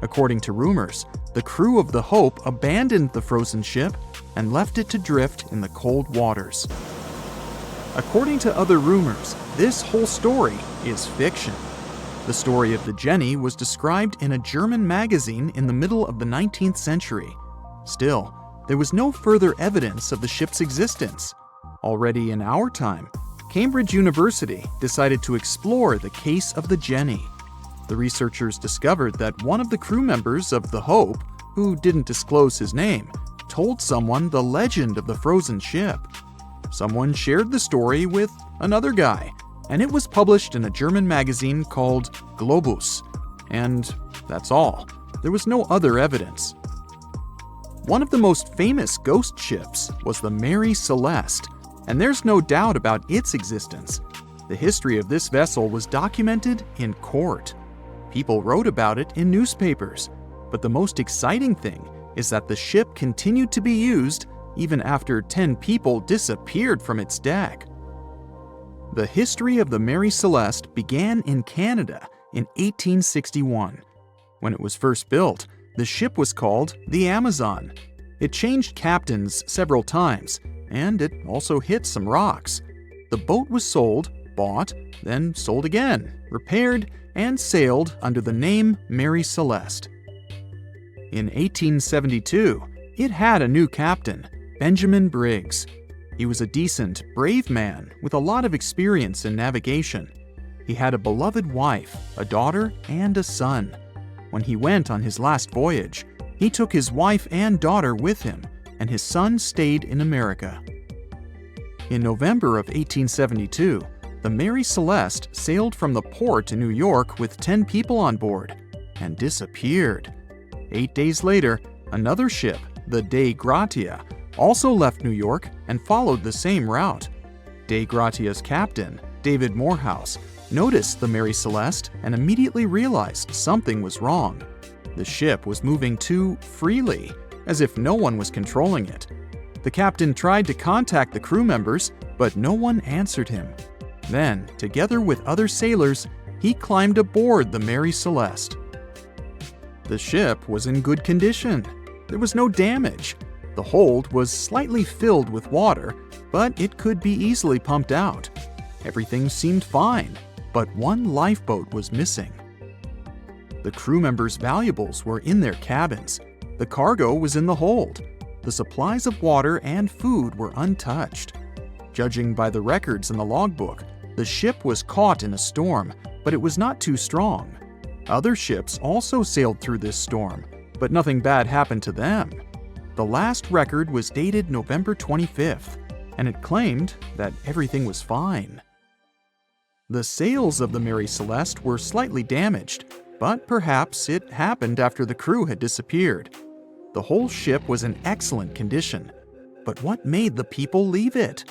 According to rumors, the crew of the Hope abandoned the frozen ship and left it to drift in the cold waters. According to other rumors, this whole story is fiction. The story of the Jenny was described in a German magazine in the middle of the 19th century. Still, there was no further evidence of the ship's existence. Already in our time, Cambridge University decided to explore the case of the Jenny. The researchers discovered that one of the crew members of the Hope, who didn't disclose his name, told someone the legend of the frozen ship. Someone shared the story with another guy, and it was published in a German magazine called Globus. And that's all. There was no other evidence. One of the most famous ghost ships was the Mary Celeste, and there's no doubt about its existence. The history of this vessel was documented in court. People wrote about it in newspapers, but the most exciting thing is that the ship continued to be used even after 10 people disappeared from its deck. The history of the Mary Celeste began in Canada in 1861. When it was first built, the ship was called the Amazon. It changed captains several times, and it also hit some rocks. The boat was sold, bought, then sold again, repaired, and sailed under the name Mary Celeste. In 1872, it had a new captain, Benjamin Briggs. He was a decent, brave man with a lot of experience in navigation. He had a beloved wife, a daughter, and a son. When he went on his last voyage, he took his wife and daughter with him, and his son stayed in America. In November of 1872, the Mary Celeste sailed from the port in New York with 10 people on board and disappeared. 8 days later, another ship, the Dei Gratia, also left New York and followed the same route. Dei Gratia's captain, David Morehouse, noticed the Mary Celeste and immediately realized something was wrong. The ship was moving too freely, as if no one was controlling it. The captain tried to contact the crew members, but no one answered him. Then, together with other sailors, he climbed aboard the Mary Celeste. The ship was in good condition. There was no damage. The hold was slightly filled with water, but it could be easily pumped out. Everything seemed fine, but one lifeboat was missing. The crew members' valuables were in their cabins. The cargo was in the hold. The supplies of water and food were untouched. Judging by the records in the logbook, the ship was caught in a storm, but it was not too strong. Other ships also sailed through this storm, but nothing bad happened to them. The last record was dated November 25th, and it claimed that everything was fine. The sails of the Mary Celeste were slightly damaged, but perhaps it happened after the crew had disappeared. The whole ship was in excellent condition, but what made the people leave it?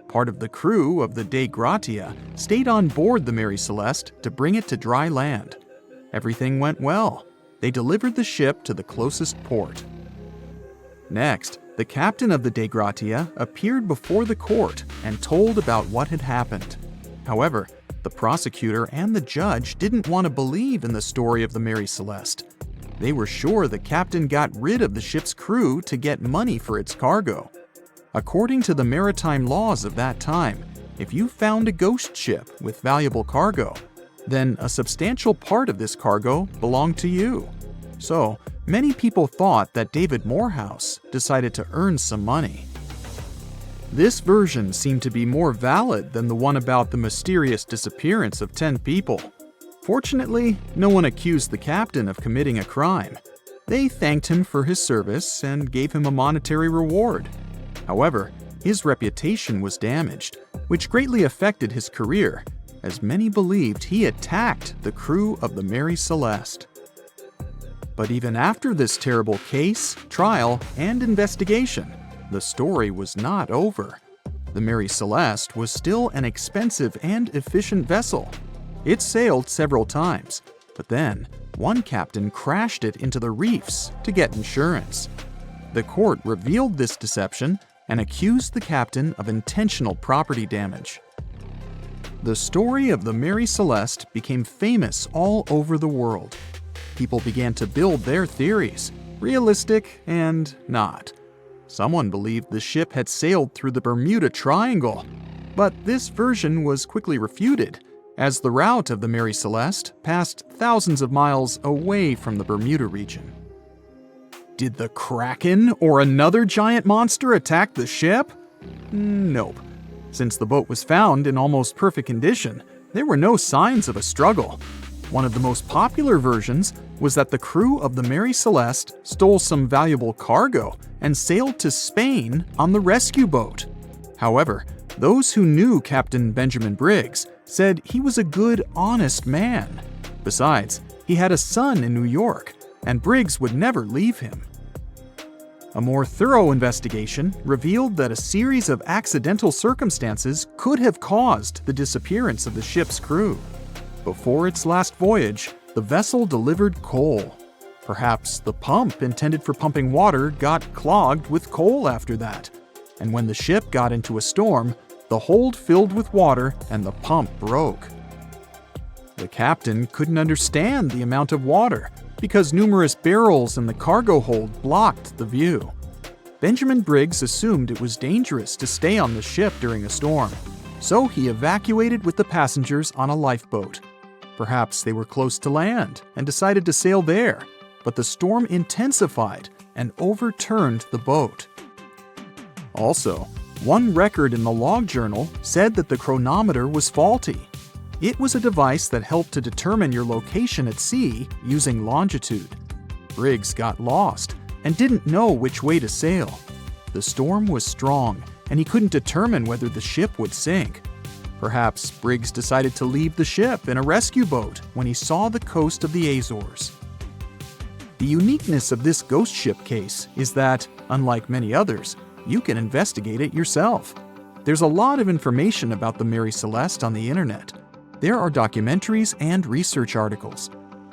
Part of the crew of the Dei Gratia stayed on board the Mary Celeste to bring it to dry land. Everything went well. They delivered the ship to the closest port. Next, the captain of the Dei Gratia appeared before the court and told about what had happened. However, the prosecutor and the judge didn't want to believe in the story of the Mary Celeste. They were sure the captain got rid of the ship's crew to get money for its cargo. According to the maritime laws of that time, if you found a ghost ship with valuable cargo, then a substantial part of this cargo belonged to you. So, many people thought that David Morehouse decided to earn some money. This version seemed to be more valid than the one about the mysterious disappearance of 10 people. Fortunately, no one accused the captain of committing a crime. They thanked him for his service and gave him a monetary reward. However, his reputation was damaged, which greatly affected his career, as many believed he attacked the crew of the Mary Celeste. But even after this terrible case, trial, and investigation, the story was not over. The Mary Celeste was still an expensive and efficient vessel. It sailed several times, but then one captain crashed it into the reefs to get insurance. The court revealed this deception and accused the captain of intentional property damage. The story of the Mary Celeste became famous all over the world. People began to build their theories, realistic and not. Someone believed the ship had sailed through the Bermuda Triangle, but this version was quickly refuted, as the route of the Mary Celeste passed thousands of miles away from the Bermuda region. Did the Kraken or another giant monster attack the ship? Nope. Since the boat was found in almost perfect condition, there were no signs of a struggle. One of the most popular versions was that the crew of the Mary Celeste stole some valuable cargo and sailed to Spain on the rescue boat. However, those who knew Captain Benjamin Briggs said he was a good, honest man. Besides, he had a son in New York, and Briggs would never leave him. A more thorough investigation revealed that a series of accidental circumstances could have caused the disappearance of the ship's crew. Before its last voyage, the vessel delivered coal. Perhaps the pump intended for pumping water got clogged with coal after that, and when the ship got into a storm, the hold filled with water and the pump broke. The captain couldn't understand the amount of water because numerous barrels in the cargo hold blocked the view. Benjamin Briggs assumed it was dangerous to stay on the ship during a storm, so he evacuated with the passengers on a lifeboat. Perhaps they were close to land and decided to sail there, but the storm intensified and overturned the boat. Also, one record in the log journal said that the chronometer was faulty. It was a device that helped to determine your location at sea using longitude. Briggs got lost and didn't know which way to sail. The storm was strong, and he couldn't determine whether the ship would sink. Perhaps Briggs decided to leave the ship in a rescue boat when he saw the coast of the Azores. The uniqueness of this ghost ship case is that, unlike many others, you can investigate it yourself. There's a lot of information about the Mary Celeste on the internet. There are documentaries and research articles.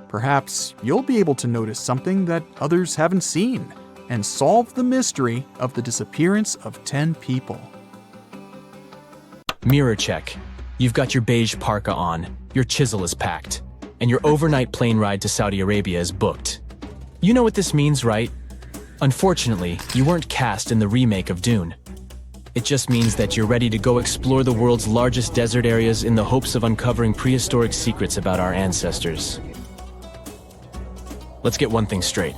Perhaps you'll be able to notice something that others haven't seen and solve the mystery of the disappearance of 10 people. Mirror check. You've got your beige parka on, your chisel is packed, and your overnight plane ride to Saudi Arabia is booked. You know what this means, right? Unfortunately, you weren't cast in the remake of Dune. It just means that you're ready to go explore the world's largest desert areas in the hopes of uncovering prehistoric secrets about our ancestors. Let's get one thing straight.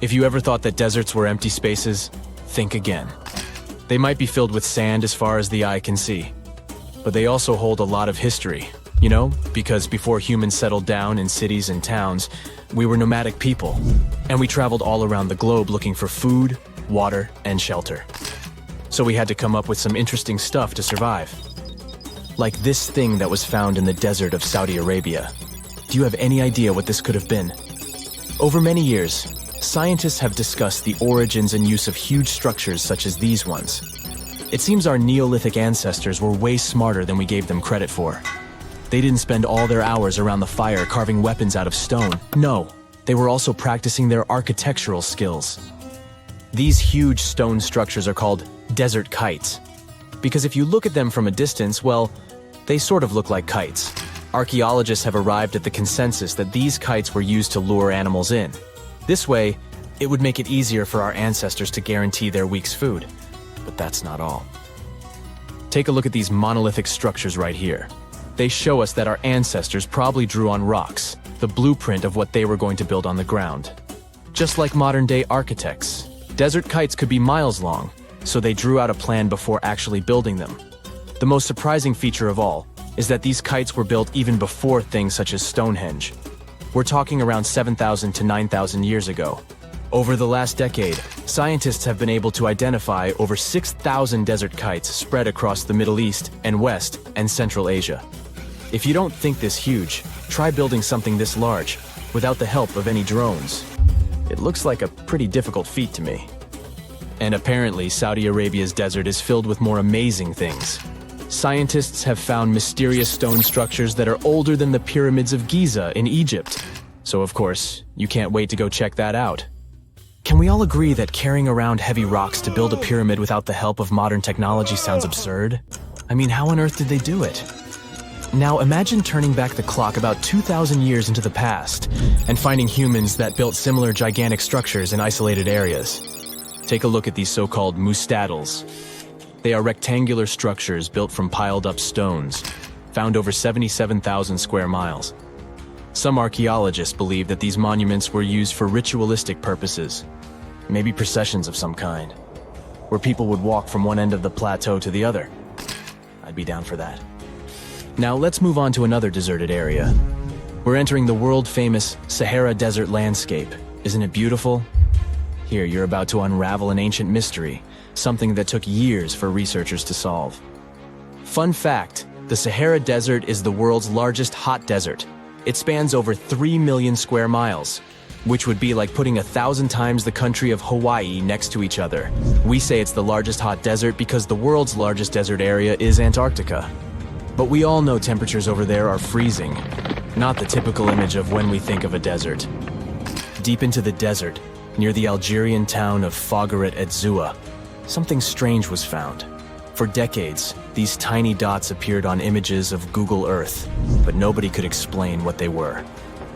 If you ever thought that deserts were empty spaces, think again. They might be filled with sand as far as the eye can see, but they also hold a lot of history, you know, because before humans settled down in cities and towns, we were nomadic people, and we traveled all around the globe looking for food, water, and shelter. So we had to come up with some interesting stuff to survive. Like this thing that was found in the desert of Saudi Arabia. Do you have any idea what this could have been? Over many years, scientists have discussed the origins and use of huge structures such as these ones. It seems our Neolithic ancestors were way smarter than we gave them credit for. They didn't spend all their hours around the fire carving weapons out of stone. No, they were also practicing their architectural skills. These huge stone structures are called desert kites, because if you look at them from a distance, well, they sort of look like kites. Archaeologists have arrived at the consensus that these kites were used to lure animals in. This way, it would make it easier for our ancestors to guarantee their week's food. But that's not all. Take a look at these monolithic structures right here. They show us that our ancestors probably drew on rocks, the blueprint of what they were going to build on the ground. Just like modern-day architects, desert kites could be miles long, so they drew out a plan before actually building them. The most surprising feature of all is that these kites were built even before things such as Stonehenge. We're talking around 7,000 to 9,000 years ago. Over the last decade, scientists have been able to identify over 6,000 desert kites spread across the Middle East and West and Central Asia. If you don't think this huge, try building something this large without the help of any drones. It looks like a pretty difficult feat to me. And apparently, Saudi Arabia's desert is filled with more amazing things. Scientists have found mysterious stone structures that are older than the pyramids of Giza in Egypt. So of course, you can't wait to go check that out. Can we all agree that carrying around heavy rocks to build a pyramid without the help of modern technology sounds absurd? I mean, how on earth did they do it? Now imagine turning back the clock about 2,000 years into the past and finding humans that built similar gigantic structures in isolated areas. Take a look at these so-called mustadils. They are rectangular structures built from piled-up stones, found over 77,000 square miles. Some archaeologists believe that these monuments were used for ritualistic purposes, maybe processions of some kind, where people would walk from one end of the plateau to the other. I'd be down for that. Now let's move on to another deserted area. We're entering the world-famous Sahara Desert landscape. Isn't it beautiful? Here, you're about to unravel an ancient mystery, something that took years for researchers to solve. Fun fact, the Sahara Desert is the world's largest hot desert. It spans over 3 million square miles, which would be like putting 1,000 times the country of Hawaii next to each other. We say it's the largest hot desert because the world's largest desert area is Antarctica. But we all know temperatures over there are freezing, not the typical image of when we think of a desert. Deep into the desert, near the Algerian town of Fougeret et Zoua, something strange was found. For decades, these tiny dots appeared on images of Google Earth, but nobody could explain what they were.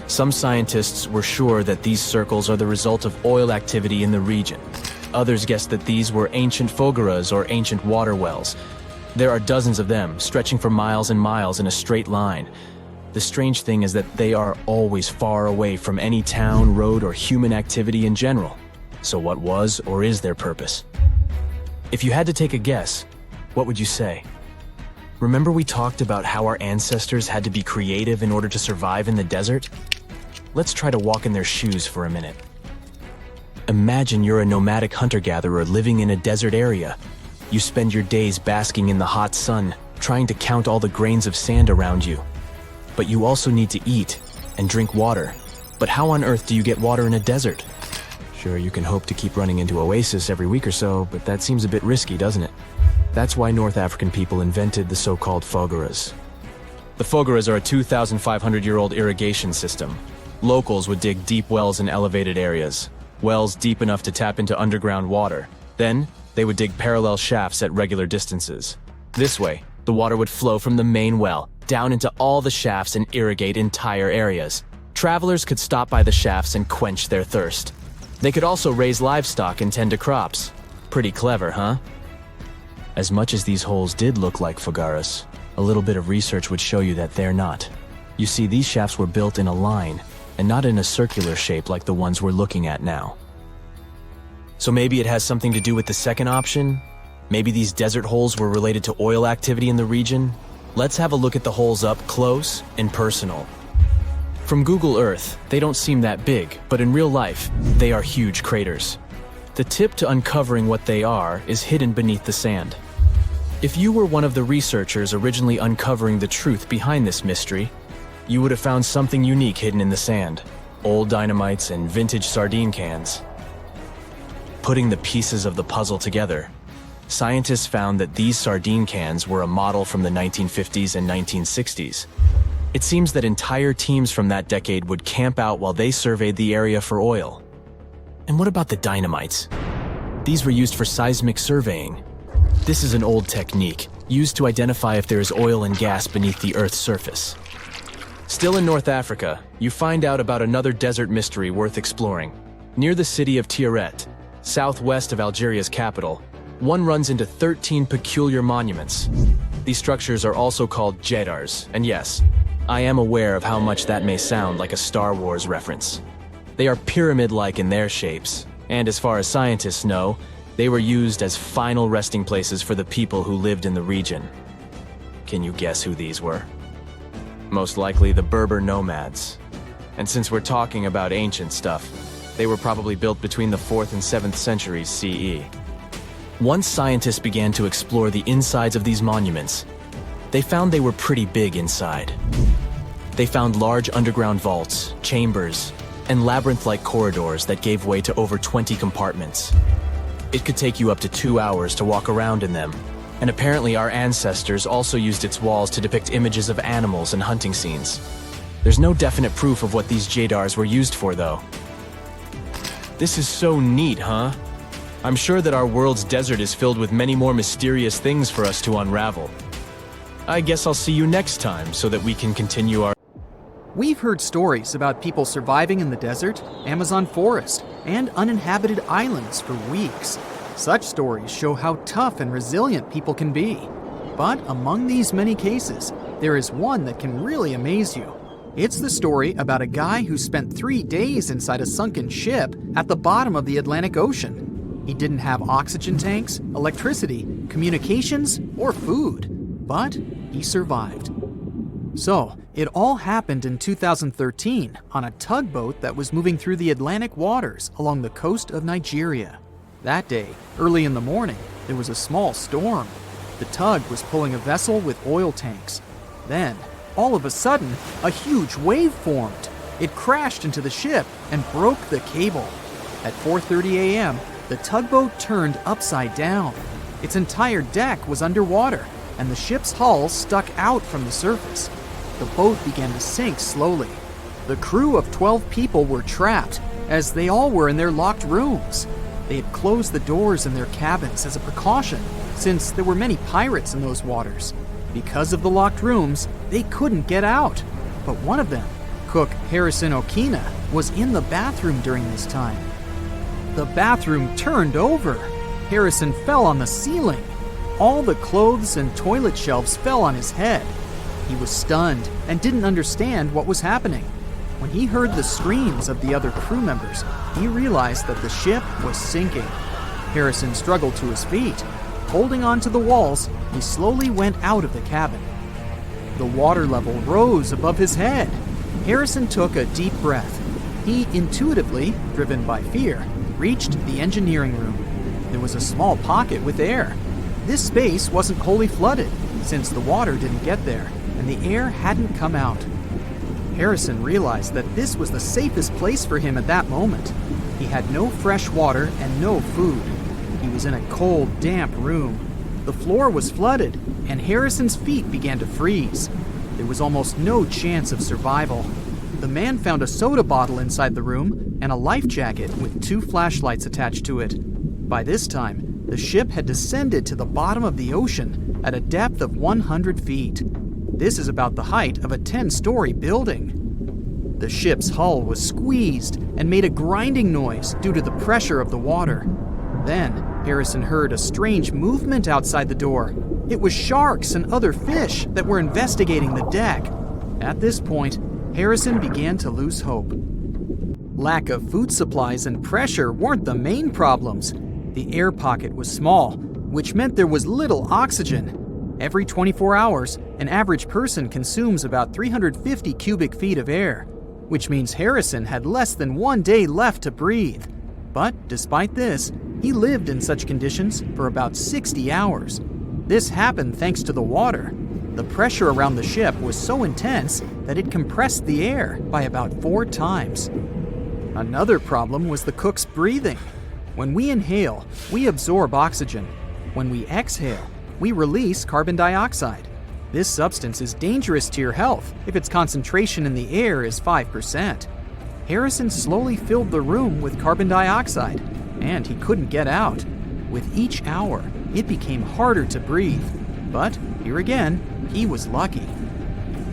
Some scientists were sure that these circles are the result of oil activity in the region. Others guessed that these were ancient fogeras or ancient water wells. There are dozens of them, stretching for miles and miles in a straight line. The strange thing is that they are always far away from any town, road, or human activity in general. So what was or is their purpose? If you had to take a guess, what would you say? Remember we talked about how our ancestors had to be creative in order to survive in the desert? Let's try to walk in their shoes for a minute. Imagine you're a nomadic hunter-gatherer living in a desert area. You spend your days basking in the hot sun, trying to count all the grains of sand around you. But you also need to eat and drink water. But how on earth do you get water in a desert? Sure, you can hope to keep running into oasis every week or so, but that seems a bit risky, doesn't it? That's why North African people invented the so-called fogeras. The fogeras are a 2,500-year-old irrigation system. Locals would dig deep wells in elevated areas, wells deep enough to tap into underground water. Then, they would dig parallel shafts at regular distances. This way, the water would flow from the main well down into all the shafts and irrigate entire areas. Travelers could stop by the shafts and quench their thirst. They could also raise livestock and tend to crops. Pretty clever, huh? As much as these holes did look like fogeras, a little bit of research would show you that they're not. You see, these shafts were built in a line, and not in a circular shape like the ones we're looking at now. So maybe it has something to do with the second option? Maybe these desert holes were related to oil activity in the region? Let's have a look at the holes up close and personal. From Google Earth, they don't seem that big, but in real life, they are huge craters. The tip to uncovering what they are is hidden beneath the sand. If you were one of the researchers originally uncovering the truth behind this mystery, you would have found something unique hidden in the sand. Old dynamites and vintage sardine cans. Putting the pieces of the puzzle together, scientists found that these sardine cans were a model from the 1950s and 1960s. It seems that entire teams from that decade would camp out while they surveyed the area for oil. And what about the dynamites? These were used for seismic surveying. This is an old technique, used to identify if there is oil and gas beneath the Earth's surface. Still in North Africa, you find out about another desert mystery worth exploring. Near the city of Tiaret, southwest of Algeria's capital, one runs into 13 peculiar monuments. These structures are also called Jedars, and yes, I am aware of how much that may sound like a Star Wars reference. They are pyramid-like in their shapes, and as far as scientists know, they were used as final resting places for the people who lived in the region. Can you guess who these were? Most likely the Berber nomads. And since we're talking about ancient stuff, they were probably built between the 4th and 7th centuries CE. Once scientists began to explore the insides of these monuments, they found they were pretty big inside. They found large underground vaults, chambers, and labyrinth-like corridors that gave way to over 20 compartments. It could take you up to 2 hours to walk around in them, and apparently our ancestors also used its walls to depict images of animals and hunting scenes. There's no definite proof of what these Jedars were used for, though. This is so neat, huh? I'm sure that our world's desert is filled with many more mysterious things for us to unravel. I guess I'll see you next time so that we can continue our... We've heard stories about people surviving in the desert, Amazon forest, and uninhabited islands for weeks. Such stories show how tough and resilient people can be. But among these many cases, there is one that can really amaze you. It's the story about a guy who spent 3 days inside a sunken ship at the bottom of the Atlantic Ocean. He didn't have oxygen tanks, electricity, communications, or food, but he survived. So, it all happened in 2013 on a tugboat that was moving through the Atlantic waters along the coast of Nigeria. That day, early in the morning, there was a small storm. The tug was pulling a vessel with oil tanks. Then, all of a sudden, a huge wave formed. It crashed into the ship and broke the cable. At 4:30 a.m., the tugboat turned upside down. Its entire deck was underwater, and the ship's hull stuck out from the surface. The boat began to sink slowly. The crew of 12 people were trapped, as they all were in their locked rooms. They had closed the doors in their cabins as a precaution, since there were many pirates in those waters. Because of the locked rooms, they couldn't get out. But one of them, cook Harrison Okina, was in the bathroom during this time. The bathroom turned over. Harrison fell on the ceiling. All the clothes and toilet shelves fell on his head. He was stunned and didn't understand what was happening. When he heard the screams of the other crew members, he realized that the ship was sinking. Harrison struggled to his feet. Holding on to the walls, he slowly went out of the cabin. The water level rose above his head. Harrison took a deep breath. He intuitively, driven by fear, reached the engineering room. There was a small pocket with air. This space wasn't wholly flooded, since the water didn't get there, and the air hadn't come out. Harrison realized that this was the safest place for him at that moment. He had no fresh water and no food. He was in a cold, damp room. The floor was flooded, and Harrison's feet began to freeze. There was almost no chance of survival. The man found a soda bottle inside the room and a life jacket with 2 flashlights attached to it. By this time, the ship had descended to the bottom of the ocean at a depth of 100 feet. This is about the height of a 10-story building. The ship's hull was squeezed and made a grinding noise due to the pressure of the water. Then, Harrison heard a strange movement outside the door. It was sharks and other fish that were investigating the deck. At this point, Harrison began to lose hope. Lack of food supplies and pressure weren't the main problems. The air pocket was small, which meant there was little oxygen. Every 24 hours, an average person consumes about 350 cubic feet of air, which means Harrison had less than 1 day left to breathe. But despite this, he lived in such conditions for about 60 hours. This happened thanks to the water. The pressure around the ship was so intense that it compressed the air by about 4 times. Another problem was the cook's breathing. When we inhale, we absorb oxygen. When we exhale, we release carbon dioxide. This substance is dangerous to your health if its concentration in the air is 5%. Harrison slowly filled the room with carbon dioxide, and he couldn't get out. With each hour, it became harder to breathe. But here again, he was lucky.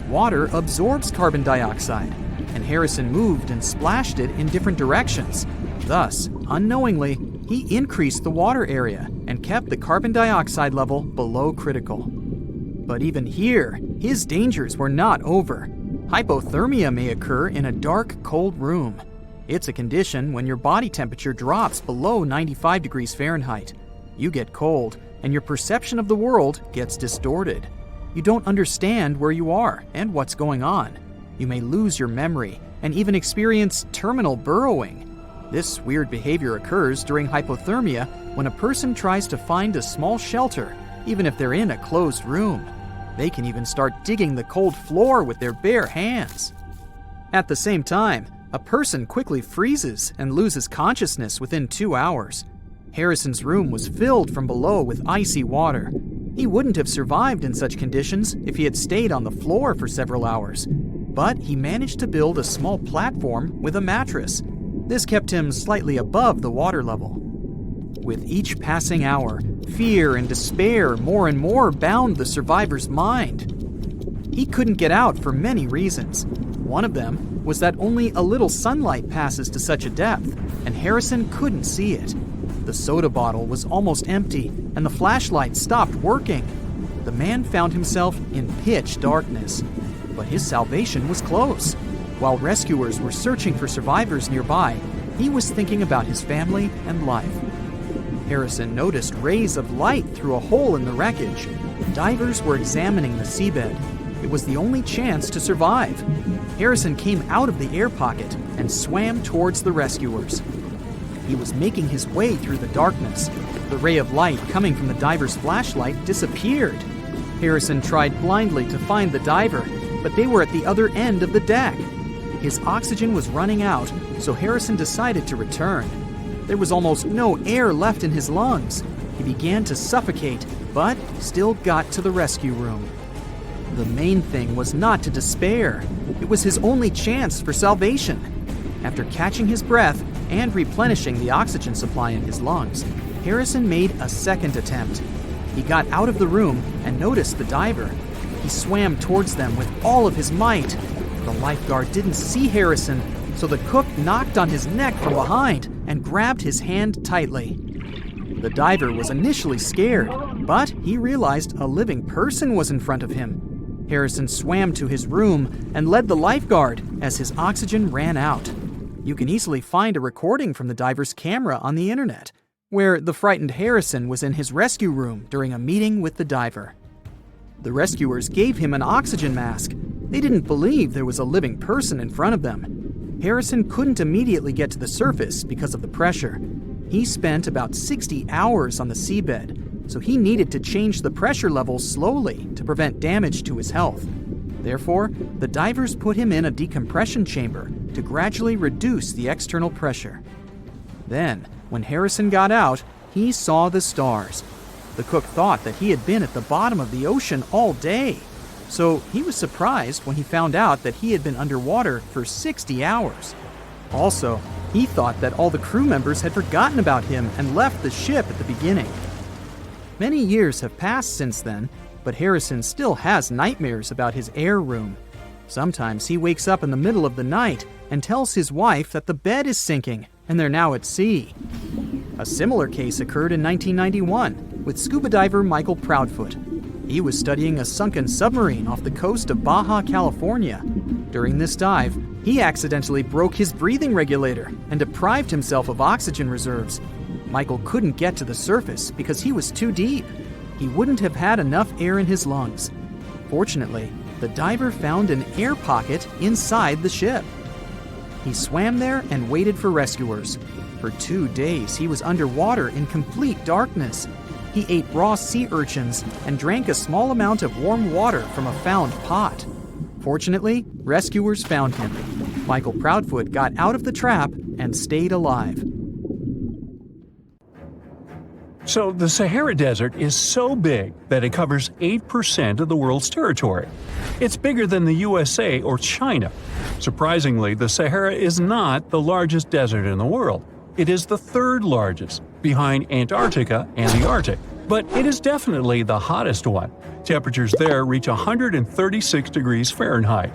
Water absorbs carbon dioxide, and Harrison moved and splashed it in different directions. Thus, unknowingly, he increased the water area and kept the carbon dioxide level below critical. But even here, his dangers were not over. Hypothermia may occur in a dark, cold room. It's a condition when your body temperature drops below 95 degrees Fahrenheit. You get cold, and your perception of the world gets distorted. You don't understand where you are and what's going on. You may lose your memory and even experience terminal burrowing. This weird behavior occurs during hypothermia when a person tries to find a small shelter, even if they're in a closed room. They can even start digging the cold floor with their bare hands. At the same time, a person quickly freezes and loses consciousness within 2 hours. Harrison's room was filled from below with icy water. He wouldn't have survived in such conditions if he had stayed on the floor for several hours. But he managed to build a small platform with a mattress. This kept him slightly above the water level. With each passing hour, fear and despair more and more bound the survivor's mind. He couldn't get out for many reasons. One of them was that only a little sunlight passes to such a depth, and Harrison couldn't see it. The soda bottle was almost empty, and the flashlight stopped working. The man found himself in pitch darkness, but his salvation was close. While rescuers were searching for survivors nearby, he was thinking about his family and life. Harrison noticed rays of light through a hole in the wreckage. Divers were examining the seabed. It was the only chance to survive. Harrison came out of the air pocket and swam towards the rescuers. He was making his way through the darkness. The ray of light coming from the diver's flashlight disappeared. Harrison tried blindly to find the diver, but they were at the other end of the deck. His oxygen was running out, so Harrison decided to return. There was almost no air left in his lungs. He began to suffocate, but still got to the rescue room. The main thing was not to despair. It was his only chance for salvation. After catching his breath and replenishing the oxygen supply in his lungs, Harrison made a second attempt. He got out of the room and noticed the diver. He swam towards them with all of his might. The lifeguard didn't see Harrison, so the cook knocked on his neck from behind and grabbed his hand tightly. The diver was initially scared, but he realized a living person was in front of him. Harrison swam to his room and led the lifeguard as his oxygen ran out. You can easily find a recording from the diver's camera on the internet, where the frightened Harrison was in his rescue room during a meeting with the diver. The rescuers gave him an oxygen mask. They didn't believe there was a living person in front of them. Harrison couldn't immediately get to the surface because of the pressure. He spent about 60 hours on the seabed, so he needed to change the pressure levels slowly to prevent damage to his health. Therefore, the divers put him in a decompression chamber to gradually reduce the external pressure. Then, when Harrison got out, he saw the stars. The cook thought that he had been at the bottom of the ocean all day, so he was surprised when he found out that he had been underwater for 60 hours. Also, he thought that all the crew members had forgotten about him and left the ship at the beginning. Many years have passed since then, but Harrison still has nightmares about his air room. Sometimes he wakes up in the middle of the night and tells his wife that the bed is sinking and they're now at sea. A similar case occurred in 1991 with scuba diver Michael Proudfoot. He was studying a sunken submarine off the coast of Baja California. During this dive, he accidentally broke his breathing regulator and deprived himself of oxygen reserves. Michael couldn't get to the surface because he was too deep. He wouldn't have had enough air in his lungs. Fortunately, the diver found an air pocket inside the ship. He swam there and waited for rescuers. For 2 days, he was underwater in complete darkness. He ate raw sea urchins and drank a small amount of warm water from a found pot. Fortunately, rescuers found him. Michael Proudfoot got out of the trap and stayed alive. So the Sahara Desert is so big that it covers 8% of the world's territory. It's bigger than the USA or China. Surprisingly, the Sahara is not the largest desert in the world. It is the third largest, behind Antarctica and the Arctic. But it is definitely the hottest one. Temperatures there reach 136 degrees Fahrenheit.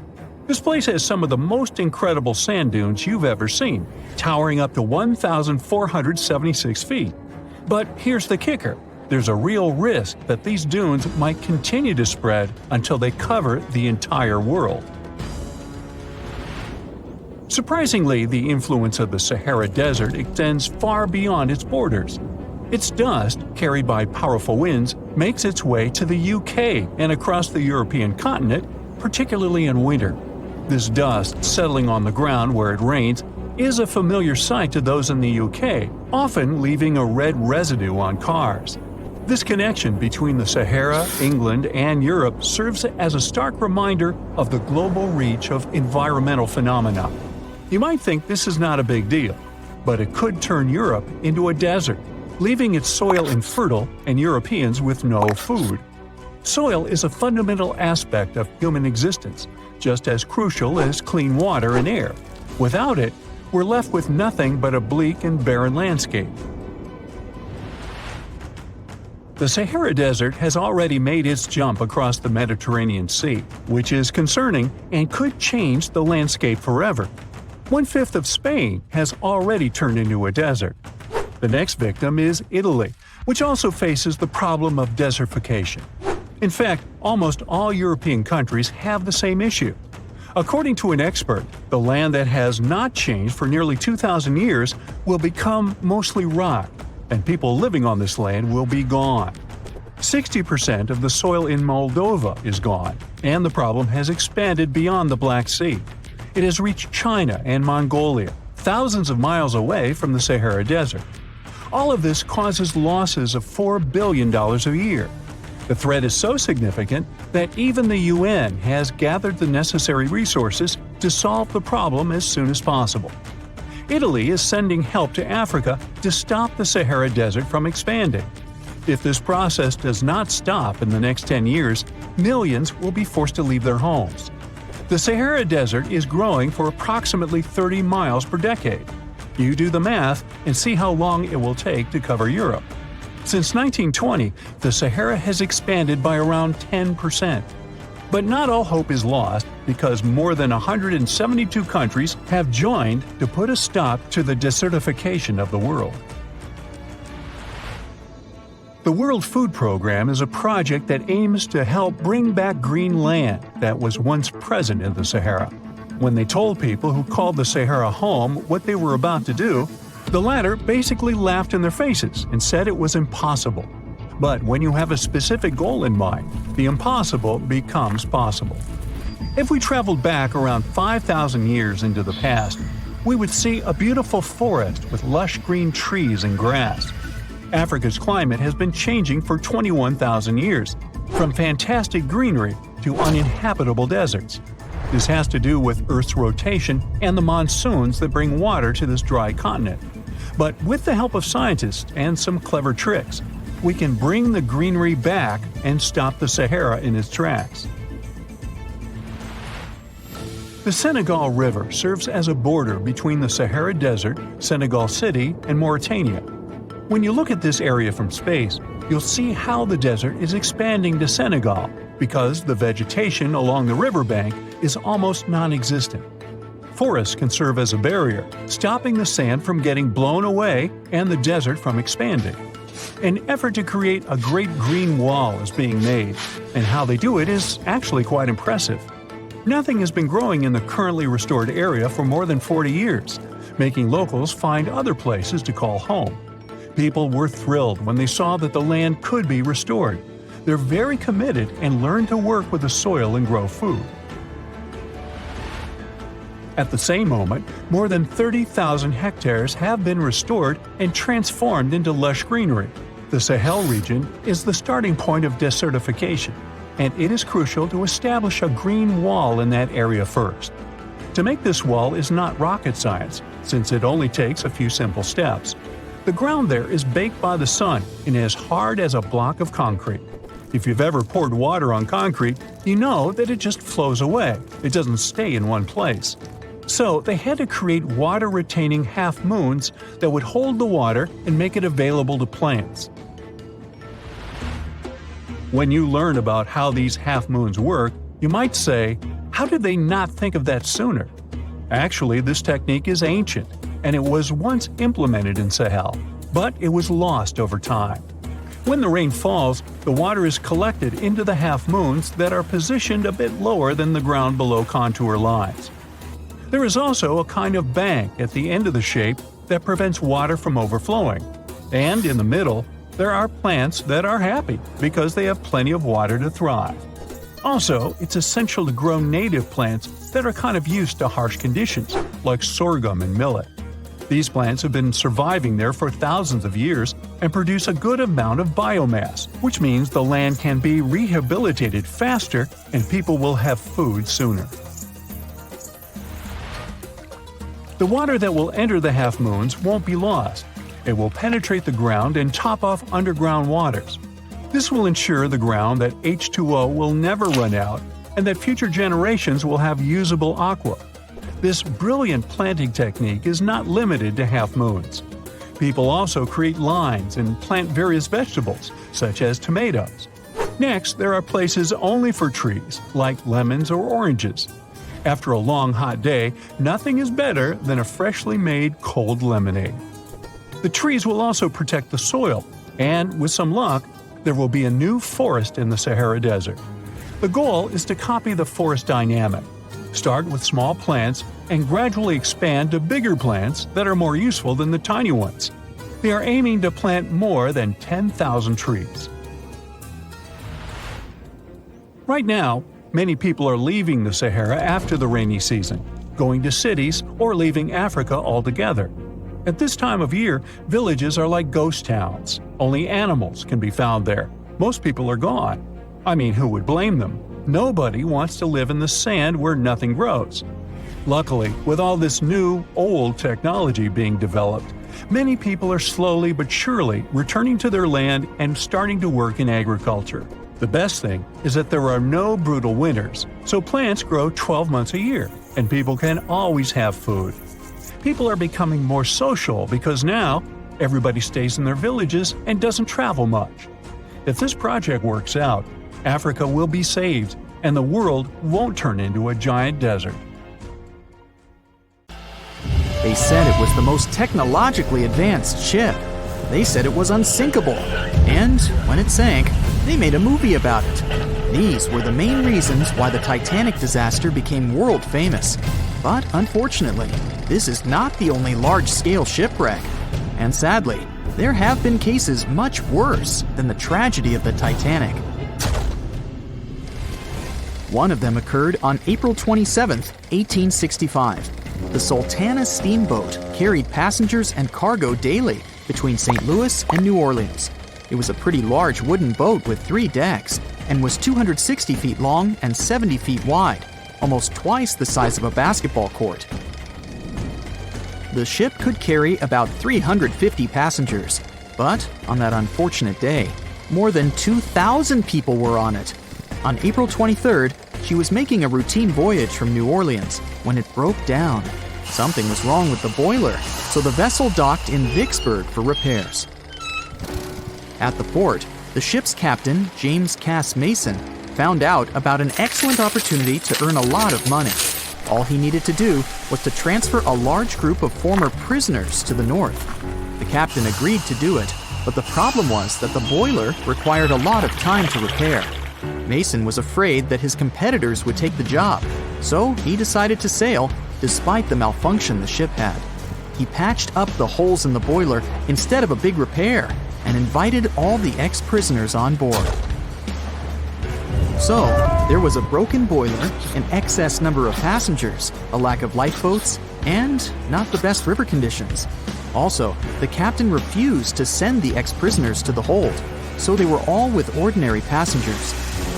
This place has some of the most incredible sand dunes you've ever seen, towering up to 1,476 feet. But here's the kicker. There's a real risk that these dunes might continue to spread until they cover the entire world. Surprisingly, the influence of the Sahara Desert extends far beyond its borders. Its dust, carried by powerful winds, makes its way to the UK and across the European continent, particularly in winter. This dust, settling on the ground where it rains, is a familiar sight to those in the UK, often leaving a red residue on cars. This connection between the Sahara, England, and Europe serves as a stark reminder of the global reach of environmental phenomena. You might think this is not a big deal, but it could turn Europe into a desert, leaving its soil infertile and Europeans with no food. Soil is a fundamental aspect of human existence, just as crucial as clean water and air. Without it, we're left with nothing but a bleak and barren landscape. The Sahara Desert has already made its jump across the Mediterranean Sea, which is concerning and could change the landscape forever. 1/5 of Spain has already turned into a desert. The next victim is Italy, which also faces the problem of desertification. In fact, almost all European countries have the same issue. According to an expert, the land that has not changed for nearly 2,000 years will become mostly rock, and people living on this land will be gone. 60% of the soil in Moldova is gone, and the problem has expanded beyond the Black Sea. It has reached China and Mongolia, thousands of miles away from the Sahara Desert. All of this causes losses of $4 billion a year. The threat is so significant that even the UN has gathered the necessary resources to solve the problem as soon as possible. Italy is sending help to Africa to stop the Sahara Desert from expanding. If this process does not stop in the next 10 years, millions will be forced to leave their homes. The Sahara Desert is growing for approximately 30 miles per decade. You do the math and see how long it will take to cover Europe. Since 1920, the Sahara has expanded by around 10%. But not all hope is lost because more than 172 countries have joined to put a stop to the desertification of the world. The World Food Program is a project that aims to help bring back green land that was once present in the Sahara. When they told people who called the Sahara home what they were about to do, the latter basically laughed in their faces and said it was impossible. But when you have a specific goal in mind, the impossible becomes possible. If we traveled back around 5,000 years into the past, we would see a beautiful forest with lush green trees and grass. Africa's climate has been changing for 21,000 years, from fantastic greenery to uninhabitable deserts. This has to do with Earth's rotation and the monsoons that bring water to this dry continent. But with the help of scientists and some clever tricks, we can bring the greenery back and stop the Sahara in its tracks. The Senegal River serves as a border between the Sahara Desert, Senegal City, and Mauritania. When you look at this area from space, you'll see how the desert is expanding to Senegal because the vegetation along the riverbank is almost non-existent. Forests can serve as a barrier, stopping the sand from getting blown away and the desert from expanding. An effort to create a great green wall is being made, and how they do it is actually quite impressive. Nothing has been growing in the currently restored area for more than 40 years, making locals find other places to call home. People were thrilled when they saw that the land could be restored. They're very committed and learn to work with the soil and grow food. At the same moment, more than 30,000 hectares have been restored and transformed into lush greenery. The Sahel region is the starting point of desertification, and it is crucial to establish a green wall in that area first. To make this wall is not rocket science, since it only takes a few simple steps. The ground there is baked by the sun and as hard as a block of concrete. If you've ever poured water on concrete, you know that it just flows away. It doesn't stay in one place. So they had to create water-retaining half-moons that would hold the water and make it available to plants. When you learn about how these half-moons work, you might say, How did they not think of that sooner? Actually, this technique is ancient, and it was once implemented in Sahel, but it was lost over time. When the rain falls, the water is collected into the half-moons that are positioned a bit lower than the ground below contour lines. There is also a kind of bank at the end of the shape that prevents water from overflowing. And in the middle, there are plants that are happy because they have plenty of water to thrive. Also, it's essential to grow native plants that are kind of used to harsh conditions, like sorghum and millet. These plants have been surviving there for thousands of years and produce a good amount of biomass, which means the land can be rehabilitated faster and people will have food sooner. The water that will enter the half-moons won't be lost. It will penetrate the ground and top off underground waters. This will ensure the ground that H2O will never run out and that future generations will have usable aqua. This brilliant planting technique is not limited to half-moons. People also create lines and plant various vegetables, such as tomatoes. Next, there are places only for trees, like lemons or oranges. After a long hot day, nothing is better than a freshly made cold lemonade. The trees will also protect the soil, and with some luck, there will be a new forest in the Sahara Desert. The goal is to copy the forest dynamic. Start with small plants and gradually expand to bigger plants that are more useful than the tiny ones. They are aiming to plant more than 10,000 trees. Right now, many people are leaving the Sahara after the rainy season, going to cities or leaving Africa altogether. At this time of year, villages are like ghost towns. Only animals can be found there. Most people are gone. I mean, who would blame them? Nobody wants to live in the sand where nothing grows. Luckily, with all this new, old technology being developed, many people are slowly but surely returning to their land and starting to work in agriculture. The best thing is that there are no brutal winters, so plants grow 12 months a year, and people can always have food. People are becoming more social because now everybody stays in their villages and doesn't travel much. If this project works out, Africa will be saved and the world won't turn into a giant desert. They said it was the most technologically advanced ship. They said it was unsinkable. And when it sank, they made a movie about it. These were the main reasons why the Titanic disaster became world famous. But unfortunately, this is not the only large-scale shipwreck. And sadly, there have been cases much worse than the tragedy of the Titanic. One of them occurred on April 27, 1865. The Sultana steamboat carried passengers and cargo daily between St. Louis and New Orleans. It was a pretty large wooden boat with 3 decks and was 260 feet long and 70 feet wide, almost twice the size of a basketball court. The ship could carry about 350 passengers, but on that unfortunate day, more than 2,000 people were on it. On April 23rd, she was making a routine voyage from New Orleans when it broke down. Something was wrong with the boiler, so the vessel docked in Vicksburg for repairs. At the port, the ship's captain, James Cass Mason, found out about an excellent opportunity to earn a lot of money. All he needed to do was to transfer a large group of former prisoners to the north. The captain agreed to do it, but the problem was that the boiler required a lot of time to repair. Mason was afraid that his competitors would take the job, so he decided to sail despite the malfunction the ship had. He patched up the holes in the boiler instead of a big repair and invited all the ex-prisoners on board. So, there was a broken boiler, an excess number of passengers, a lack of lifeboats, and not the best river conditions. Also, the captain refused to send the ex-prisoners to the hold, so they were all with ordinary passengers.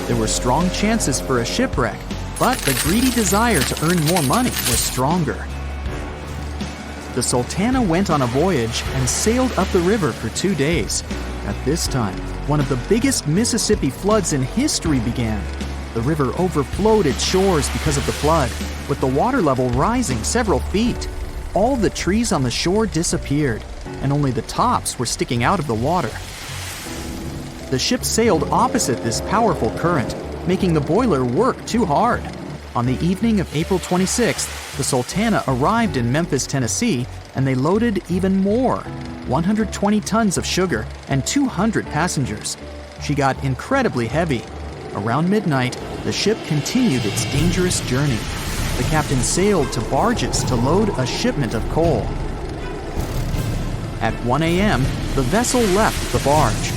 There were strong chances for a shipwreck, but the greedy desire to earn more money was stronger. The Sultana went on a voyage and sailed up the river for 2 days. At this time, one of the biggest Mississippi floods in history began. The river overflowed its shores because of the flood, with the water level rising several feet. All the trees on the shore disappeared, and only the tops were sticking out of the water. The ship sailed opposite this powerful current, making the boiler work too hard. On the evening of April 26th, the Sultana arrived in Memphis, Tennessee, and they loaded even more, 120 tons of sugar and 200 passengers. She got incredibly heavy. Around midnight, the ship continued its dangerous journey. The captain sailed to barges to load a shipment of coal. At 1 a.m., the vessel left the barge.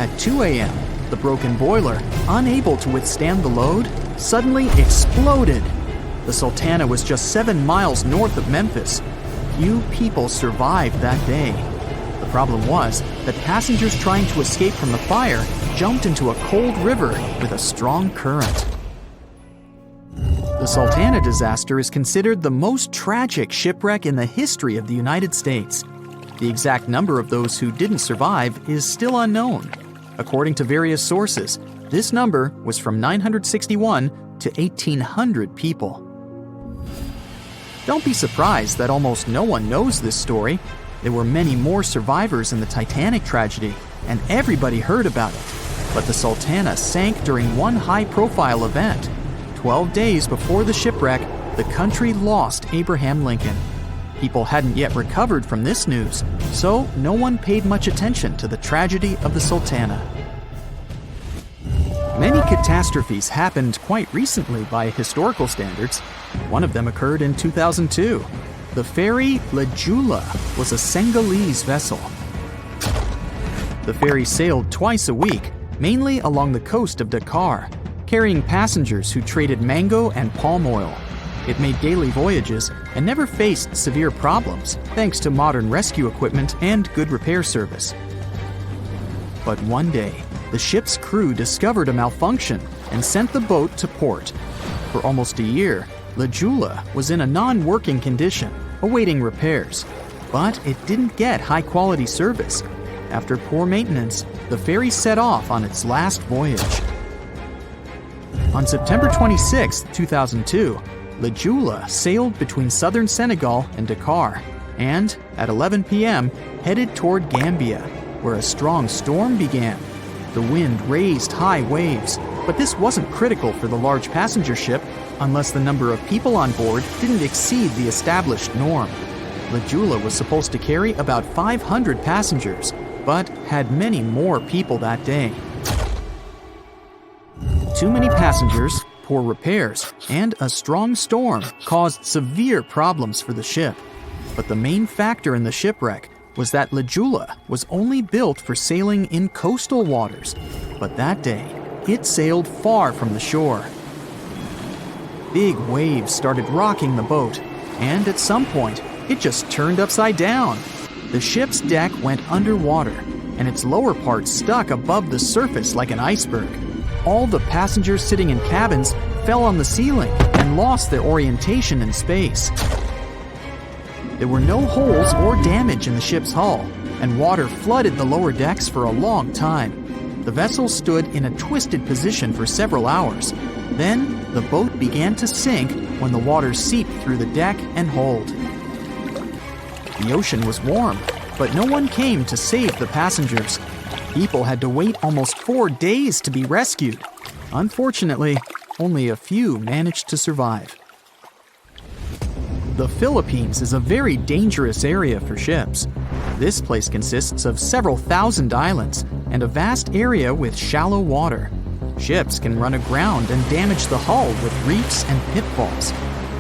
At 2 a.m., the broken boiler, unable to withstand the load, suddenly exploded. The Sultana was just 7 miles north of Memphis. Few people survived that day. The problem was that passengers trying to escape from the fire jumped into a cold river with a strong current. The Sultana disaster is considered the most tragic shipwreck in the history of the United States. The exact number of those who didn't survive is still unknown. According to various sources, this number was from 961 to 1,800 people. Don't be surprised that almost no one knows this story. There were many more survivors in the Titanic tragedy, and everybody heard about it. But the Sultana sank during one high-profile event. 12 days before the shipwreck, the country lost Abraham Lincoln. People hadn't yet recovered from this news, so no one paid much attention to the tragedy of the Sultana. Many catastrophes happened quite recently by historical standards. One of them occurred in 2002. The ferry La Jula was a Senegalese vessel. The ferry sailed twice a week, mainly along the coast of Dakar, carrying passengers who traded mango and palm oil. It made daily voyages and never faced severe problems thanks to modern rescue equipment and good repair service. But one day, the ship's crew discovered a malfunction and sent the boat to port. For almost a year, La Jula was in a non-working condition, awaiting repairs. But it didn't get high-quality service. After poor maintenance, the ferry set off on its last voyage. On September 26, 2002, La Jula sailed between southern Senegal and Dakar, and at 11 p.m. headed toward Gambia, where a strong storm began. The wind raised high waves, but this wasn't critical for the large passenger ship unless the number of people on board didn't exceed the established norm. La Jula was supposed to carry about 500 passengers, but had many more people that day. Too many passengers, poor repairs, and a strong storm caused severe problems for the ship. But the main factor in the shipwreck was that La Jula was only built for sailing in coastal waters, but that day, it sailed far from the shore. Big waves started rocking the boat, and at some point, it just turned upside down. The ship's deck went underwater, and its lower part stuck above the surface like an iceberg. All the passengers sitting in cabins fell on the ceiling and lost their orientation in space. There were no holes or damage in the ship's hull, and water flooded the lower decks for a long time. The vessel stood in a twisted position for several hours. Then, the boat began to sink when the water seeped through the deck and hold. The ocean was warm, but no one came to save the passengers. People had to wait almost 4 days to be rescued. Unfortunately, only a few managed to survive. The Philippines is a very dangerous area for ships. This place consists of several thousand islands and a vast area with shallow water. Ships can run aground and damage the hull with reefs and pitfalls.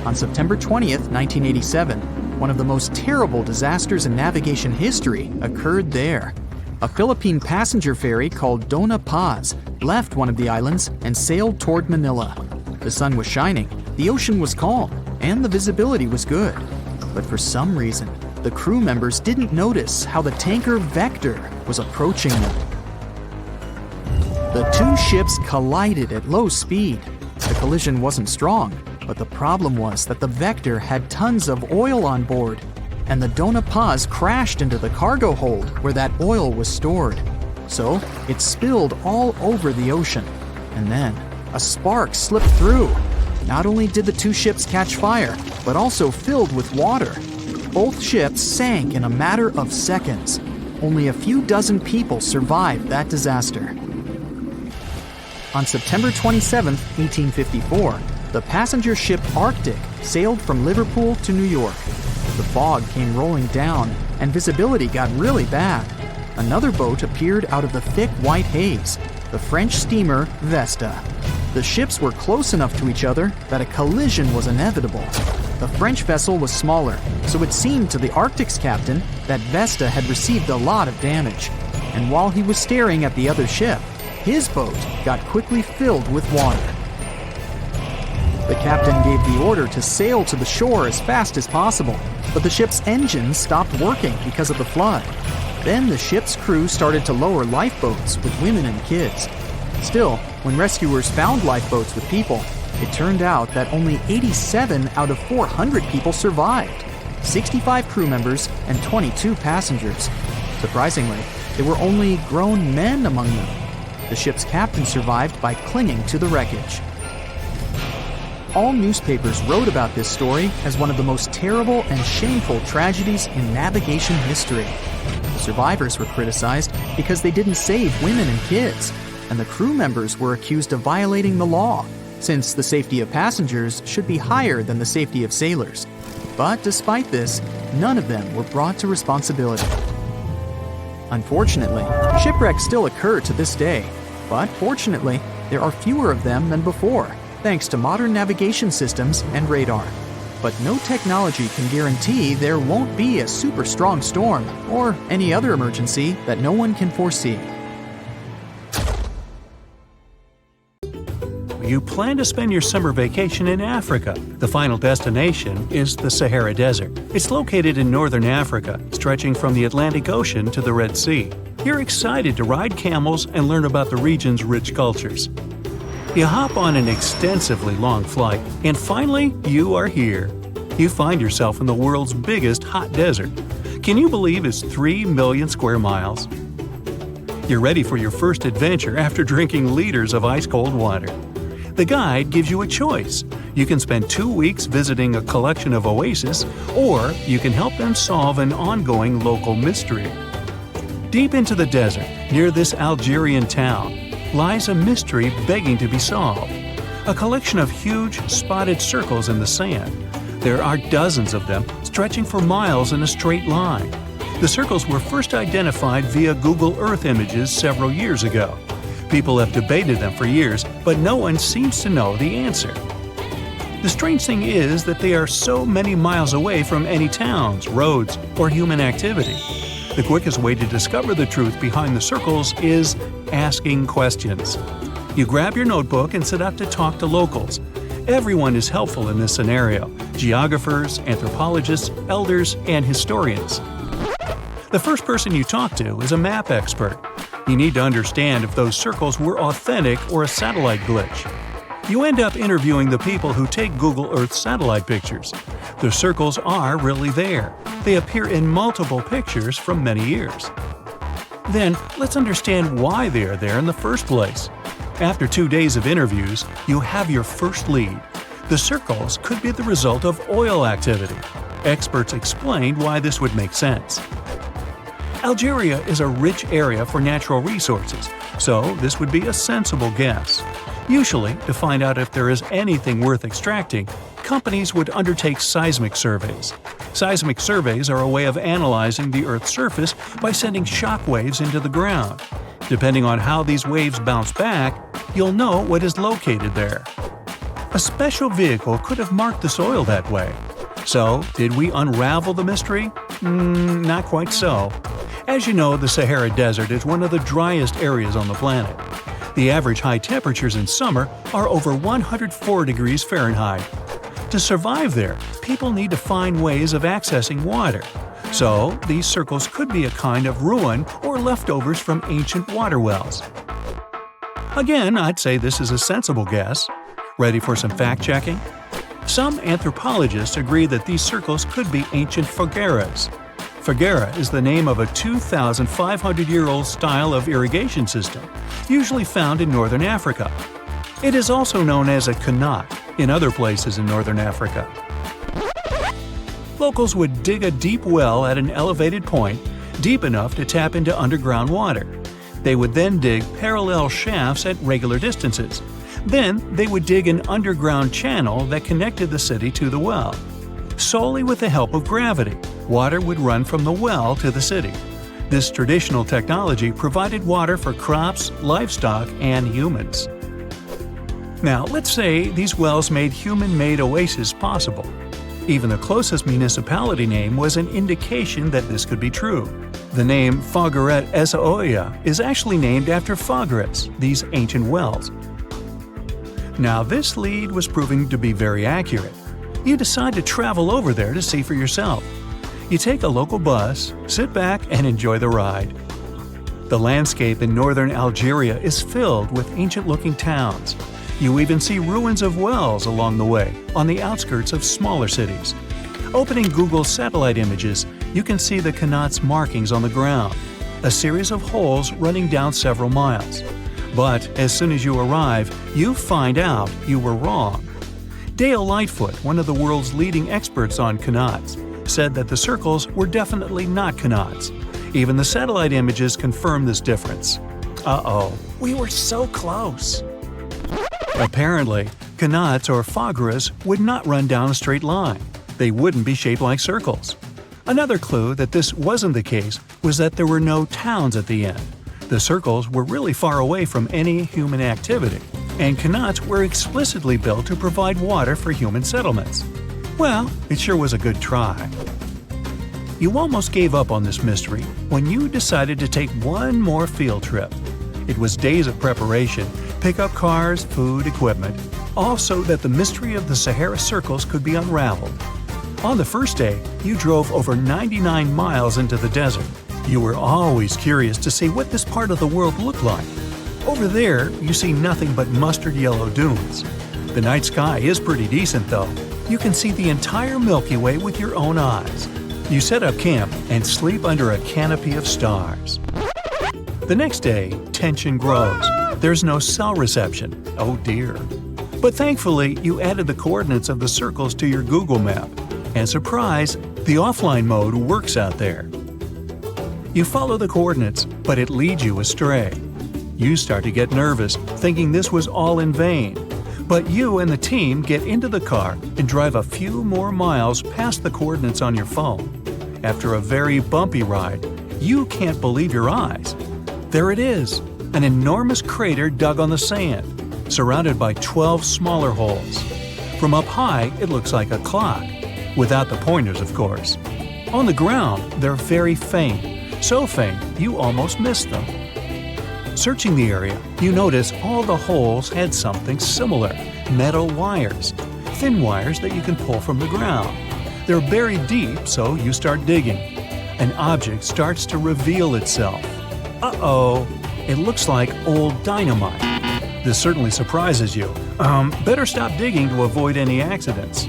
On September 20th, 1987, one of the most terrible disasters in navigation history occurred there. A Philippine passenger ferry called Dona Paz left one of the islands and sailed toward Manila. The sun was shining, the ocean was calm, and the visibility was good. But for some reason, the crew members didn't notice how the tanker Vector was approaching them. The two ships collided at low speed. The collision wasn't strong, but the problem was that the Vector had tons of oil on board, and the Dona Paz crashed into the cargo hold where that oil was stored. So it spilled all over the ocean, and then a spark slipped through. Not only did the two ships catch fire, but also filled with water. Both ships sank in a matter of seconds. Only a few dozen people survived that disaster. On September 27, 1854, The passenger ship Arctic sailed from Liverpool to New York. The fog came rolling down, and visibility got really bad. Another boat appeared out of the thick white haze, the French steamer Vesta. The ships were close enough to each other that a collision was inevitable. The French vessel was smaller, so it seemed to the Arctic's captain that Vesta had received a lot of damage. And while he was staring at the other ship, his boat got quickly filled with water. The captain gave the order to sail to the shore as fast as possible, but the ship's engines stopped working because of the flood. Then the ship's crew started to lower lifeboats with women and kids. Still, when rescuers found lifeboats with people, it turned out that only 87 out of 400 people survived, 65 crew members and 22 passengers. Surprisingly, there were only grown men among them. The ship's captain survived by clinging to the wreckage. All newspapers wrote about this story as one of the most terrible and shameful tragedies in navigation history. The survivors were criticized because they didn't save women and kids, and the crew members were accused of violating the law, since the safety of passengers should be higher than the safety of sailors. But despite this, none of them were brought to responsibility. Unfortunately, shipwrecks still occur to this day, but fortunately, there are fewer of them than before, thanks to modern navigation systems and radar. But no technology can guarantee there won't be a super strong storm or any other emergency that no one can foresee. You plan to spend your summer vacation in Africa. The final destination is the Sahara Desert. It's located in northern Africa, stretching from the Atlantic Ocean to the Red Sea. You're excited to ride camels and learn about the region's rich cultures. You hop on an extensively long flight, and finally, you are here. You find yourself in the world's biggest hot desert. Can you believe it's 3 million square miles? You're ready for your first adventure after drinking liters of ice-cold water. The guide gives you a choice. You can spend 2 weeks visiting a collection of oases, or you can help them solve an ongoing local mystery. Deep into the desert, near this Algerian town, lies a mystery begging to be solved. A collection of huge, spotted circles in the sand. There are dozens of them, stretching for miles in a straight line. The circles were first identified via Google Earth images several years ago. People have debated them for years, but no one seems to know the answer. The strange thing is that they are so many miles away from any towns, roads, or human activity. The quickest way to discover the truth behind the circles is asking questions. You grab your notebook and set out to talk to locals. Everyone is helpful in this scenario: geographers, anthropologists, elders, and historians. The first person you talk to is a map expert. You need to understand if those circles were authentic or a satellite glitch. You end up interviewing the people who take Google Earth satellite pictures. The circles are really there. They appear in multiple pictures from many years. Then, let's understand why they are there in the first place. After 2 days of interviews, you have your first lead. The circles could be the result of oil activity. Experts explained why this would make sense. Algeria is a rich area for natural resources, so this would be a sensible guess. Usually, to find out if there is anything worth extracting, companies would undertake seismic surveys. Seismic surveys are a way of analyzing the Earth's surface by sending shock waves into the ground. Depending on how these waves bounce back, you'll know what is located there. A special vehicle could have marked the soil that way. So, did we unravel the mystery? Not quite so. As you know, the Sahara Desert is one of the driest areas on the planet. The average high temperatures in summer are over 104 degrees Fahrenheit. To survive there, people need to find ways of accessing water. So, these circles could be a kind of ruin or leftovers from ancient water wells. Again, I'd say this is a sensible guess. Ready for some fact-checking? Some anthropologists agree that these circles could be ancient fogueras. Foguera is the name of a 2,500-year-old style of irrigation system, usually found in northern Africa. It is also known as a qanat in other places in northern Africa. Locals would dig a deep well at an elevated point, deep enough to tap into underground water. They would then dig parallel shafts at regular distances. Then they would dig an underground channel that connected the city to the well. Solely with the help of gravity, water would run from the well to the city. This traditional technology provided water for crops, livestock, and humans. Now, let's say these wells made human-made oases possible. Even the closest municipality name was an indication that this could be true. The name Fogaret Essaouira is actually named after Fogarets, these ancient wells. Now, this lead was proving to be very accurate. You decide to travel over there to see for yourself. You take a local bus, sit back, and enjoy the ride. The landscape in northern Algeria is filled with ancient-looking towns. You even see ruins of wells along the way, on the outskirts of smaller cities. Opening Google satellite images, you can see the Qanat's markings on the ground, a series of holes running down several miles. But as soon as you arrive, you find out you were wrong. Dale Lightfoot, one of the world's leading experts on Qanats, said that the circles were definitely not Qanats. Even the satellite images confirm this difference. Uh-oh, we were so close. Apparently, Qanats or Fogaras would not run down a straight line. They wouldn't be shaped like circles. Another clue that this wasn't the case was that there were no towns at the end. The circles were really far away from any human activity, and Qanats were explicitly built to provide water for human settlements. Well, it sure was a good try. You almost gave up on this mystery when you decided to take one more field trip. It was days of preparation, pick-up cars, food, equipment, all so that the mystery of the Sahara Circles could be unraveled. On the first day, you drove over 99 miles into the desert. You were always curious to see what this part of the world looked like. Over there, you see nothing but mustard yellow dunes. The night sky is pretty decent, though. You can see the entire Milky Way with your own eyes. You set up camp and sleep under a canopy of stars. The next day, tension grows. There's no cell reception. Oh dear. But thankfully, you added the coordinates of the circles to your Google map. And surprise, the offline mode works out there. You follow the coordinates, but it leads you astray. You start to get nervous, thinking this was all in vain. But you and the team get into the car and drive a few more miles past the coordinates on your phone. After a very bumpy ride, you can't believe your eyes. There it is, an enormous crater dug on the sand, surrounded by 12 smaller holes. From up high, it looks like a clock, without the pointers, of course. On the ground, they're very faint, so faint you almost miss them. Searching the area, you notice all the holes had something similar, metal wires, thin wires that you can pull from the ground. They're buried deep, so you start digging. An object starts to reveal itself. Uh-oh, it looks like old dynamite. This certainly surprises you. Better stop digging to avoid any accidents.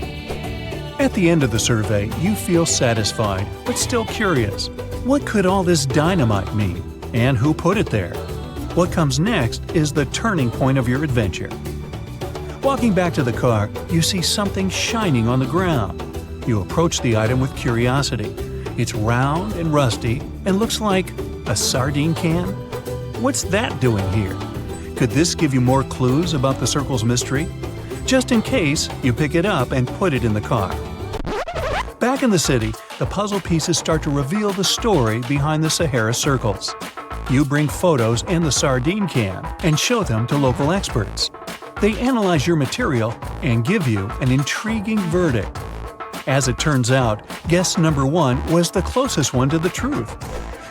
At the end of the survey, you feel satisfied, but still curious. What could all this dynamite mean? And who put it there? What comes next is the turning point of your adventure. Walking back to the car, you see something shining on the ground. You approach the item with curiosity. It's round and rusty and looks like a sardine can. What's that doing here? Could this give you more clues about the circle's mystery? Just in case, you pick it up and put it in the car. Back in the city, the puzzle pieces start to reveal the story behind the Sahara Circles. You bring photos and the sardine can and show them to local experts. They analyze your material and give you an intriguing verdict. As it turns out, guess number 1 was the closest one to the truth.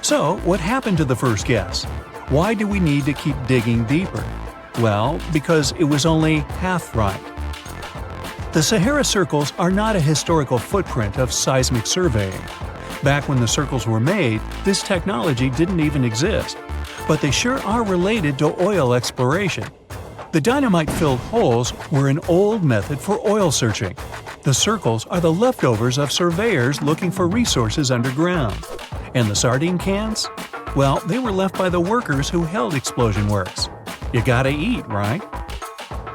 So, what happened to the first guess? Why do we need to keep digging deeper? Well, because it was only half right. The Sahara Circles are not a historical footprint of seismic surveying. Back when the circles were made, this technology didn't even exist. But they sure are related to oil exploration. The dynamite-filled holes were an old method for oil searching. The circles are the leftovers of surveyors looking for resources underground. And the sardine cans? Well, they were left by the workers who held explosion works. You gotta eat, right?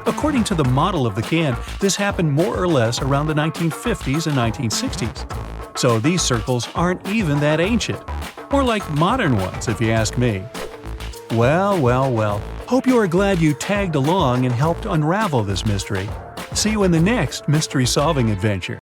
According to the model of the can, this happened more or less around the 1950s and 1960s. So these circles aren't even that ancient. More like modern ones, if you ask me. Well, well, well. Hope you are glad you tagged along and helped unravel this mystery. See you in the next mystery-solving adventure.